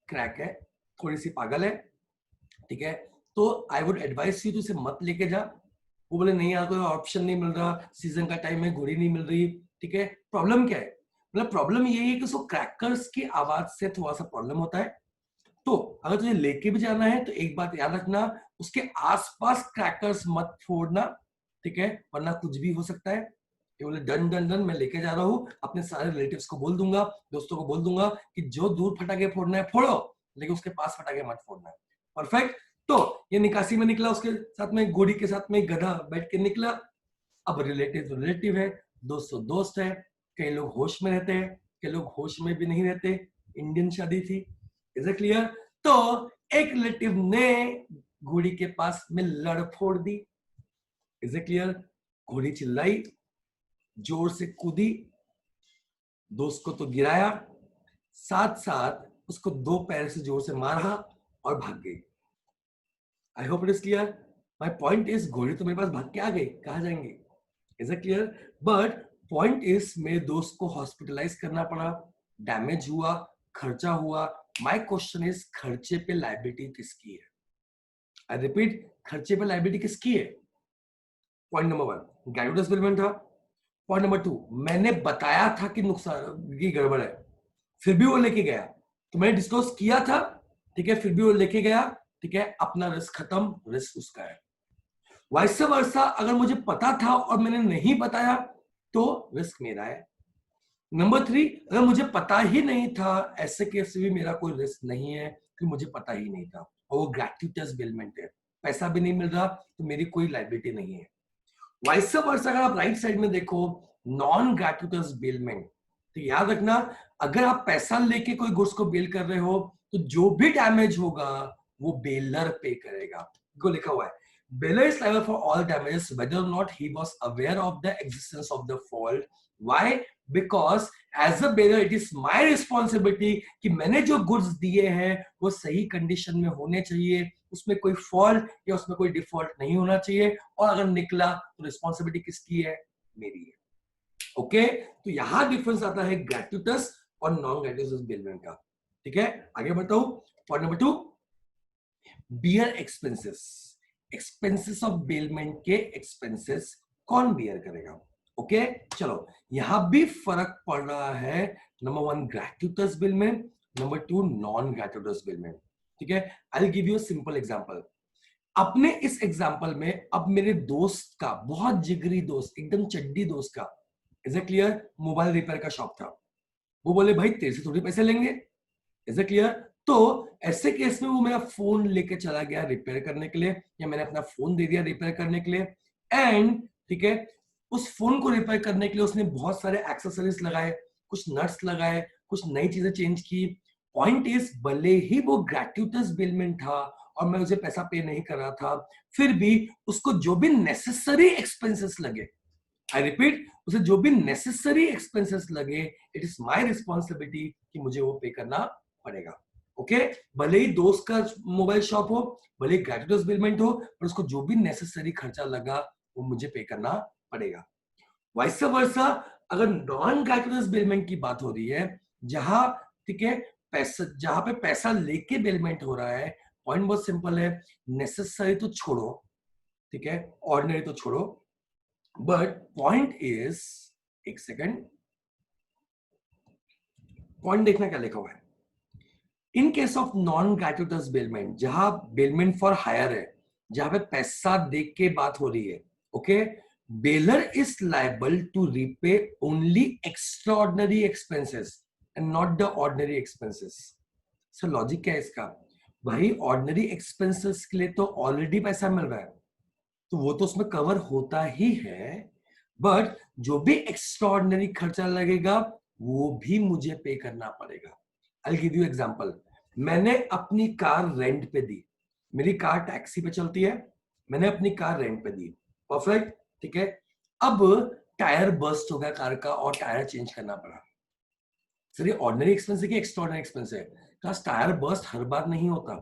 क्रैक है, थोड़ी सी पागल है, ठीक है, तो आई वुड एडवाइस यू, तो इसे मत लेके जा। वो बोले नहीं यार, कोई ऑप्शन नहीं मिल रहा, सीजन का टाइम है, घोड़ी नहीं मिल रही, ठीक है। प्रॉब्लम क्या है? मतलब प्रॉब्लम यही है कि उसको क्रैकर्स की आवाज से थोड़ा सा प्रॉब्लम होता है। तो अगर तुझे लेके भी जाना है तो एक बात याद रखना, उसके आसपास क्रैकर्स मत फोड़ना, ठीक है, वरना कुछ भी हो सकता है। ये बोले डन डन डन, मैं लेके जा रहा हूँ, अपने सारे रिलेटिव्स को बोल दूंगा, दोस्तों को बोल दूंगा कि जो दूर फटाके फोड़ना है फोड़ो, लेकिन उसके पास फटाके मत फोड़ना है। परफेक्ट। तो ये निकासी में निकला, उसके साथ में घोड़ी के साथ में गधा बैठ के निकला। अब रिलेटिव तो रिलेटिव है, दोस्त तो दोस्त है, कई लोग होश में रहते हैं, कई लोग होश में भी नहीं रहते। इंडियन शादी थी, इज इट क्लियर? तो एक रिलेटिव ने घोड़ी के पास में लड़ फोड़ दी, इज इट क्लियर? घोड़ी चिल्लाई, जोर से कूदी, दोस्त को तो गिराया, साथ साथ उसको 2 पैर से जोर से मारा और भाग गई। आई hope it is clear. My point is घोड़ी तो मेरे पास भाग के आ गई, कहां जाएंगे? Is it clear? But point is मेरे दोस्त को हॉस्पिटलाइज करना पड़ा, डैमेज हुआ, खर्चा हुआ। माय क्वेश्चन इज खर्चे पे लायबिलिटी किसकी है? आई रिपीट, खर्चे पे लायबिलिटी किसकी है? पॉइंट नंबर 1 ग्रेट्युटस बिलमेंट था। पॉइंट नंबर 2 मैंने बताया था कि नुकसान की गड़बड़ है, फिर भी वो लेके गया, तो मैंने डिस्क्लोज किया था, ठीक है, फिर भी वो लेके गया, ठीक है, अपना रिस्क खत्म, रिस्क उसका है। वाइस वर्सा, अगर मुझे पता था और मैंने नहीं बताया तो रिस्क मेरा है। नंबर 3, अगर मुझे पता ही नहीं था, ऐसे केस में भी मेरा कोई रिस्क नहीं है कि मुझे पता ही नहीं था, और वो ग्रेट्युटस बिलमेंट है, पैसा भी नहीं मिल रहा तो मेरी कोई लायबिलिटी नहीं है। वाइस वर्सा, अगर आप राइट साइड में देखो, नॉन ग्रेट्युटस बिलमेंट, तो याद रखना, अगर आप पैसा लेके कोई गुड्स को बेल कर रहे हो तो जो भी डैमेज होगा वो बेलर पे करेगा। को लिखा हुआ है, bailor is liable for all damages whether और not he was aware of the existence of the fault. Why? Because as a bailor it is my responsibility कि मैंने जो गुड्स दिए हैं वो सही कंडीशन में होने चाहिए, उसमें कोई फॉल्ट या उसमें कोई डिफॉल्ट नहीं होना चाहिए, और अगर निकला तो रिस्पॉन्सिबिलिटी किसकी है? मेरी है। ओके, तो यहां डिफरेंस आता है ग्रेट्युटस और नॉन ग्रेट्युटस बिलमेंट का। ठीक है, आगे बताओ। Point number 2, bear expenses. Expenses of bailment के एक्सपेंसेस कौन बियर करेगा? ओके, चलो, यहां भी फर्क पड़ रहा है। Number 1 gratuitous bailment, number 2 non gratuitous bailment. ठीक है, I will give you a simple example. अपने इस एग्जांपल में अब मेरे दोस्त का, बहुत जिगरी दोस्त, एकदम चड्डी दोस्त का, is it clear, mobile repair का शॉप था। वो बोले भाई तेरे से थोड़ी पैसे लेंगे, इज इट क्लियर? तो ऐसे केस में वो मेरा फोन लेके चला गया रिपेयर करने के लिए, या मैंने अपना फोन दे दिया रिपेयर करने के लिए, एंड ठीक है, उस फोन को रिपेयर करने के लिए उसने बहुत सारे एक्सेसरीज लगाए, कुछ नट्स लगाए, कुछ नई चीजें चेंज की। पॉइंट इज, भले ही वो ग्रेट्युटस बिलमेंट था और मैं उसे पैसा पे नहीं कर रहा था, फिर भी उसको जो भी नेसेसरी एक्सपेंसेस लगे, आई रिपीट, उसे जो भी नेसेसरी एक्सपेंसेस लगे, इट इज माय रिस्पॉन्सिबिलिटी कि मुझे वो पे करना पड़ेगा। ओके, भले ही दोस्त का मोबाइल शॉप हो, भले ही ग्रेट्युटस बिलमेंट हो, पर उसको जो भी नेसेसरी खर्चा लगा वो मुझे पे करना पड़ेगा। वाइस वर्सा, अगर नॉन ग्रेट्युटस बिलमेंट की बात हो रही है, जहां ठीक है, पैसा, जहां पे पैसा लेके बिलमेंट हो रहा है, पॉइंट बहुत सिंपल है, नेसेसरी तो छोड़ो, ठीक है, ऑर्डिनरी तो छोड़ो, बट पॉइंट इज, एक सेकंड, पॉइंट देखना क्या लिखा हुआ है। इन केस ऑफ नॉन ग्रेट्युटस बिलमेंट, जहां बिलमेंट फॉर हायर है, जहां पे पैसा देख के बात हो रही है, okay, bailor is liable to repay only extraordinary expenses and not the ordinary expenses. Sir logic क्या है इसका? भाई ऑर्डिनरी एक्सपेंसेस के लिए तो ऑलरेडी पैसा मिल रहा है, तो वो तो उसमें कवर होता ही है, बट जो भी एक्स्ट्राऑर्डिनरी खर्चा लगेगा वो भी मुझे पे करना पड़ेगा। I give you example. मैंने अपनी कार रेंट पे दी, मेरी कार टैक्सी पे चलती है, मैंने अपनी कार रेंट पे दी, परफेक्ट, ठीक है। अब टायर बर्स्ट हो गया कार का और टायर चेंज करना पड़ा। सर ये ऑर्डिनरी एक्सपेंस है कि एक्स्ट्राऑर्डिनरी एक्सपेंस है? टायर बर्स्ट हर बार नहीं होता,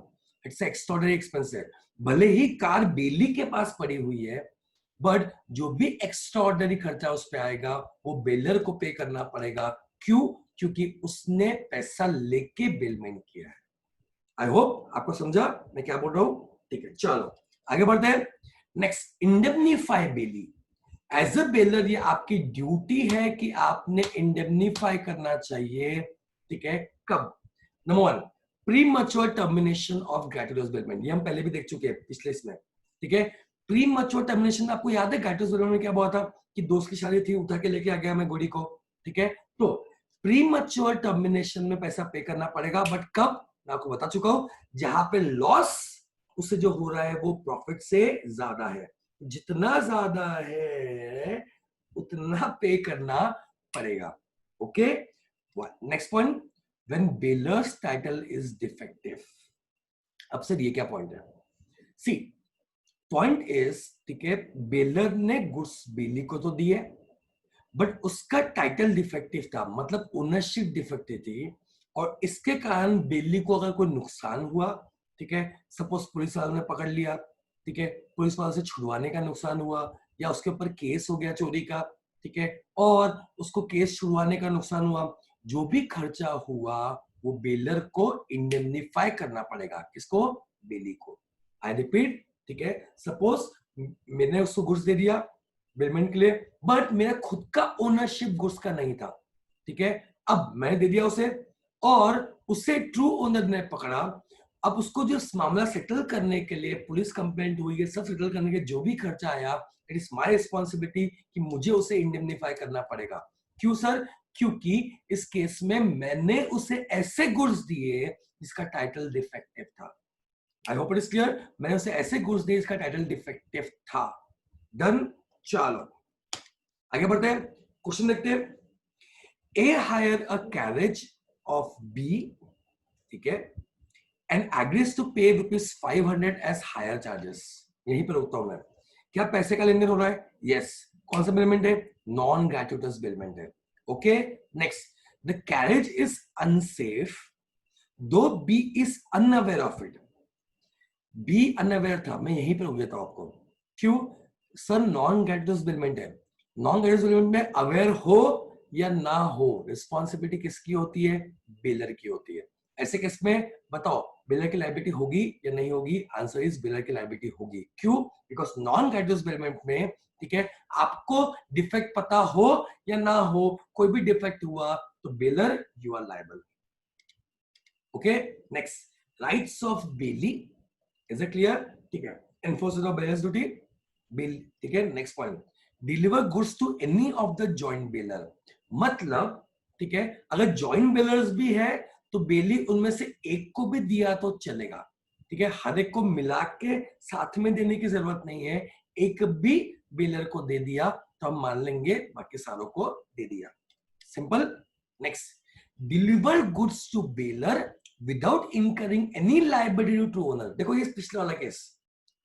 इट्स एक्स्ट्राऑर्डिनरी एक्सपेंस है। भले ही कार बेली के पास पड़ी हुई है, बट जो भी एक्स्ट्राऑर्डिनरी खर्चा उस पे आएगा वो बेलर को पे करना पड़ेगा। क्यों? क्योंकि उसने पैसा लेके बिलमेंट किया है। आई होप आपको समझा मैं क्या बोल रहा हूं। ठीक है, चलो आगे बढ़ते हैं। Next, indemnify bailee. As a bailor ये आपकी ड्यूटी है कि आपने इंडेमनीफाई करना चाहिए, ठीक है, कब? Number 1, premature termination of gratuitous bailment, ये हम पहले भी देख चुके हैं पिछले इसमें, ठीक है। प्री मैच्योर टर्मिनेशन में आपको याद है ग्रेट्युटस बिलमेंट में क्या हुआ था कि दोस्त की शादी थी, उठा के लेके आ गया मैं घोड़ी को, ठीक है। तो प्री मैच्योर टर्मिनेशन में पैसा पे करना पड़ेगा, बट कब? मैं आपको बता चुका हूं, जहां पे लॉस उससे जो हो रहा है वो प्रॉफिट से ज्यादा है। जितना ज्यादा है उतना पे करना पड़ेगा। Okay, next point, when bailor's title is defective. अब सर ये क्या पॉइंट है? सी, पॉइंट इज, ठीक है, बेलर ने गुड्स बेली को तो दिए, बट उसका टाइटल डिफेक्टिव था, मतलब ओनरशिप डिफेक्टिव थी, और इसके कारण बेली को अगर कोई नुकसान हुआ, ठीक है, सपोज पुलिस वालों ने पकड़ लिया, ठीक है, पुलिस वालों से छुड़वाने का नुकसान हुआ, या उसके ऊपर केस हो गया चोरी का, ठीक है, और उसको केस छुड़वाने का नुकसान हुआ, जो भी खर्चा हुआ वो बेलर को इंडेमनीफाई करना पड़ेगा। किसको? बेली को। आई रिपीट, ठीक है, सपोज मैंने उसको घुस दे दिया बेलमेंट के लिए, बट मेरा खुद का ओनरशिप गुड्स का नहीं था, ठीक है, अब मैंने दे दिया उसे, और उसे ट्रू ओनर ने पकड़ा। अब उसको जो मामला सेटल करने के लिए पुलिस कंप्लेंट हुई है, सब सेटल करने के जो भी खर्चा आया, इट इज माय रिस्पॉन्सिबिलिटी कि मुझे उसे इंडेमनीफाई करना पड़ेगा। क्यों सर? क्योंकि इस केस में मैंने उसे ऐसे गुड्स दिए जिसका टाइटल डिफेक्टिव था। आई होप इट इज क्लियर। मैंने उसे ऐसे गुड्स दिए जिसका टाइटल डिफेक्टिव था। डन। चलो आगे बढ़ते हैं, क्वेश्चन देखते हैं। A hire a carriage of B, ठीक है, एंड एग्रीज टू पे ₹500 एज हायर चार्जेस। यहीं पर रुकता हूं मैं। क्या पैसे का लेन देन हो रहा है? यस। कौन सा बिलमेंट है? नॉन ग्रेचुइटस बिलमेंट है। Okay, next, the carriage is unsafe though B is unaware of it. B unaware था, मैं यहीं पर रुक देता हूं आपको। क्यों सर? नॉन ग्रेचुइटस बिलमेंट है। नॉन ग्रेचुइटस बिलमेंट में अवेयर हो या ना हो, रिस्पॉन्सिबिलिटी किसकी होती है? बिलर की होती है। ऐसे केस में बताओ बिलर की लायबिलिटी होगी या नहीं होगी? आंसर इज बिलर की लायबिलिटी होगी। क्यों? बिकॉज नॉन ग्रेचुइटस बिलमेंट में, ठीक है, आपको डिफेक्ट पता हो या ना हो, कोई भी डिफेक्ट हुआ तो bailor you are liable. Okay, next, rights of bailee, is it clear? ठीक है, एनफोर्समेंट ऑफ बेलर्स ड्यूटी, बिल, ठीक है। Next point, deliver goods to any of the joint bailor. मतलब, ठीक है, अगर जॉइंट बेलर्स भी है तो बेली उनमें से एक को भी दिया तो चलेगा, ठीक है, हर एक को मिला के साथ में देने की जरूरत नहीं है। एक भी बेलर को दे दिया तो हम मान लेंगे बाकी सारों को दे दिया। Simple. Next, deliver goods to bailor without incurring any liability to true owner. देखो ये पिछला वाला केस,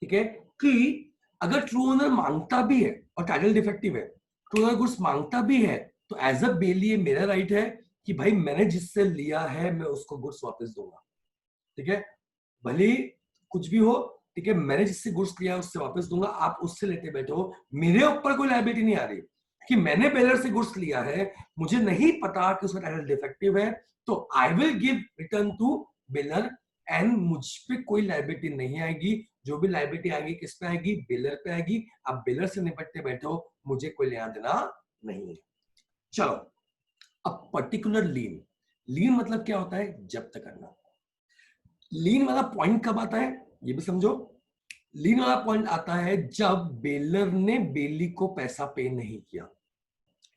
ठीक है, कि अगर ट्रू ओनर मांगता भी है और टाइटल डिफेक्टिव है, ट्रू ओनर गुड्स मांगता भी है, तो एज अ बेली ये मेरा राइट है कि भाई मैंने जिससे लिया है मैं उसको गुड्स वापस दूंगा, ठीक है, भले ही कुछ भी हो, ठीक है, मैंने जिससे गुड्स लिया उससे वापस दूंगा। आप उससे लेते बैठे हो, मेरे ऊपर कोई लायबिलिटी नहीं आ रही कि मैंने बेलर से गुड्स लिया है, मुझे नहीं पता कि उसका टाइटल डिफेक्टिव है, तो I will give return to bailor and मुझ पे कोई लायबिलिटी नहीं आएगी। जो भी लायबिलिटी आएगी किस पे आएगी? बेलर पे आएगी। आप बेलर से निपटते बैठो, मुझे कोई लेना देना नहीं है। चलो, अब पर्टिकुलर लीन। लीन मतलब क्या होता है? जब्त करना। लीन वाला पॉइंट कब आता है ये भी समझो। लीन वाला पॉइंट आता है जब बेलर ने बेली को पैसा पे नहीं किया।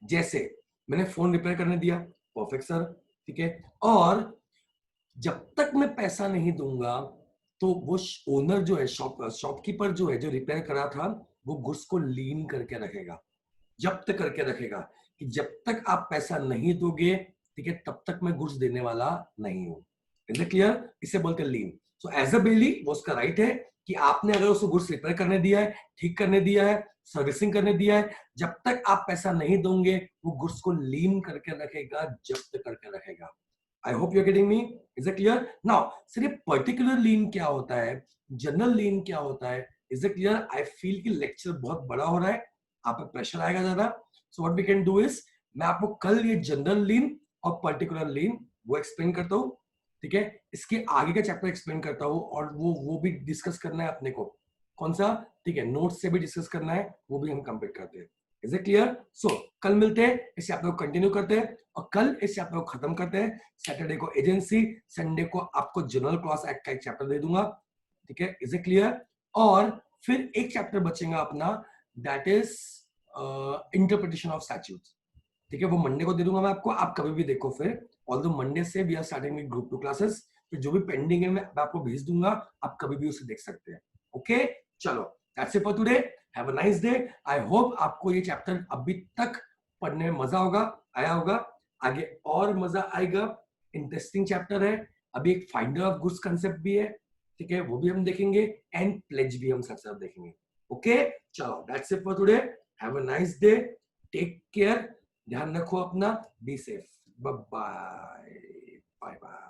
जैसे मैंने फोन रिपेयर करने दिया, परफेक्ट सर, ठीक है, और जब तक मैं पैसा नहीं दूंगा तो वो ओनर जो है, शॉपकीपर जो है, जो रिपेयर करा था, वो गुड्स को लीन करके रखेगा, जब्त करके रखेगा, कि जब तक आप पैसा नहीं दोगे, ठीक है, तब तक मैं गुड्स देने वाला नहीं हूं। Is it clear? इसे बोलते हैं लीन। सो एज अ बेली वो उसका राइट है कि आपने अगर उसको गुड्स रिपेयर करने दिया है, ठीक करने दिया है, सर्विसिंग करने दिया है, जब तक आप पैसा नहीं दोगे वो गुड्स को लीन करके रखेगा, जब्त करके रखेगा। I hope you are getting me. Is it clear? Now sir ये पर्टिकुलर लीन क्या होता है, जनरल लीन क्या होता है? Is it clear? I feel कि लेक्चर बहुत बड़ा हो रहा है, आप पे प्रेशर आएगा ज्यादा। So what we can do is, मैं आपको कल ये जनरल लीन और पर्टिकुलर लीन वो एक्सप्लेन करता हूँ, ठीक है, इसके आगे का चैप्टर एक्सप्लेन करता हूँ, और वो भी डिस्कस करना है अपने को। कौन सा? ठीक है, नोट्स से भी डिस्कस करना है, वो भी हम कंप्लीट करते हैं। Is it clear? सो कल मिलते हैं, इस चैप्टर को कंटिन्यू करते हैं, और कल इस चैप्टर को खत्म करते हैं। सैटरडे को एजेंसी, संडे को आपको जनरल क्लॉज एक्ट का एक चैप्टर दे दूंगा, ठीक है। Is it clear? और फिर एक चैप्टर बचेगा अपना, that is interpretation of statutes, ठीक है, वो मंडे को दे दूंगा मैं आपको, आप कभी भी देखो फिर। ऑल्दो मंडे से we are starting with group 2 classes, फिर जो भी पेंडिंग है मैं आपको भेज दूंगा, आप कभी भी उसे देख सकते हैं। ओके, चलो that's it for today. Have a nice day. I hope आपको ये चैप्टर अभी तक पढ़ने में मजा होगा, आया होगा। आगे और मजा आएगा, इंटरेस्टिंग चैप्टर है। अभी एक फाइंडर ऑफ गुड्स कंसेप्ट भी है, ठीक है, वो भी हम देखेंगे, एंड प्लेज भी हम साथ साथ देखेंगे। ओके, चलो that's it for today. Have a nice day, take care, ध्यान रखो अपना, be safe, bye bye bye bye.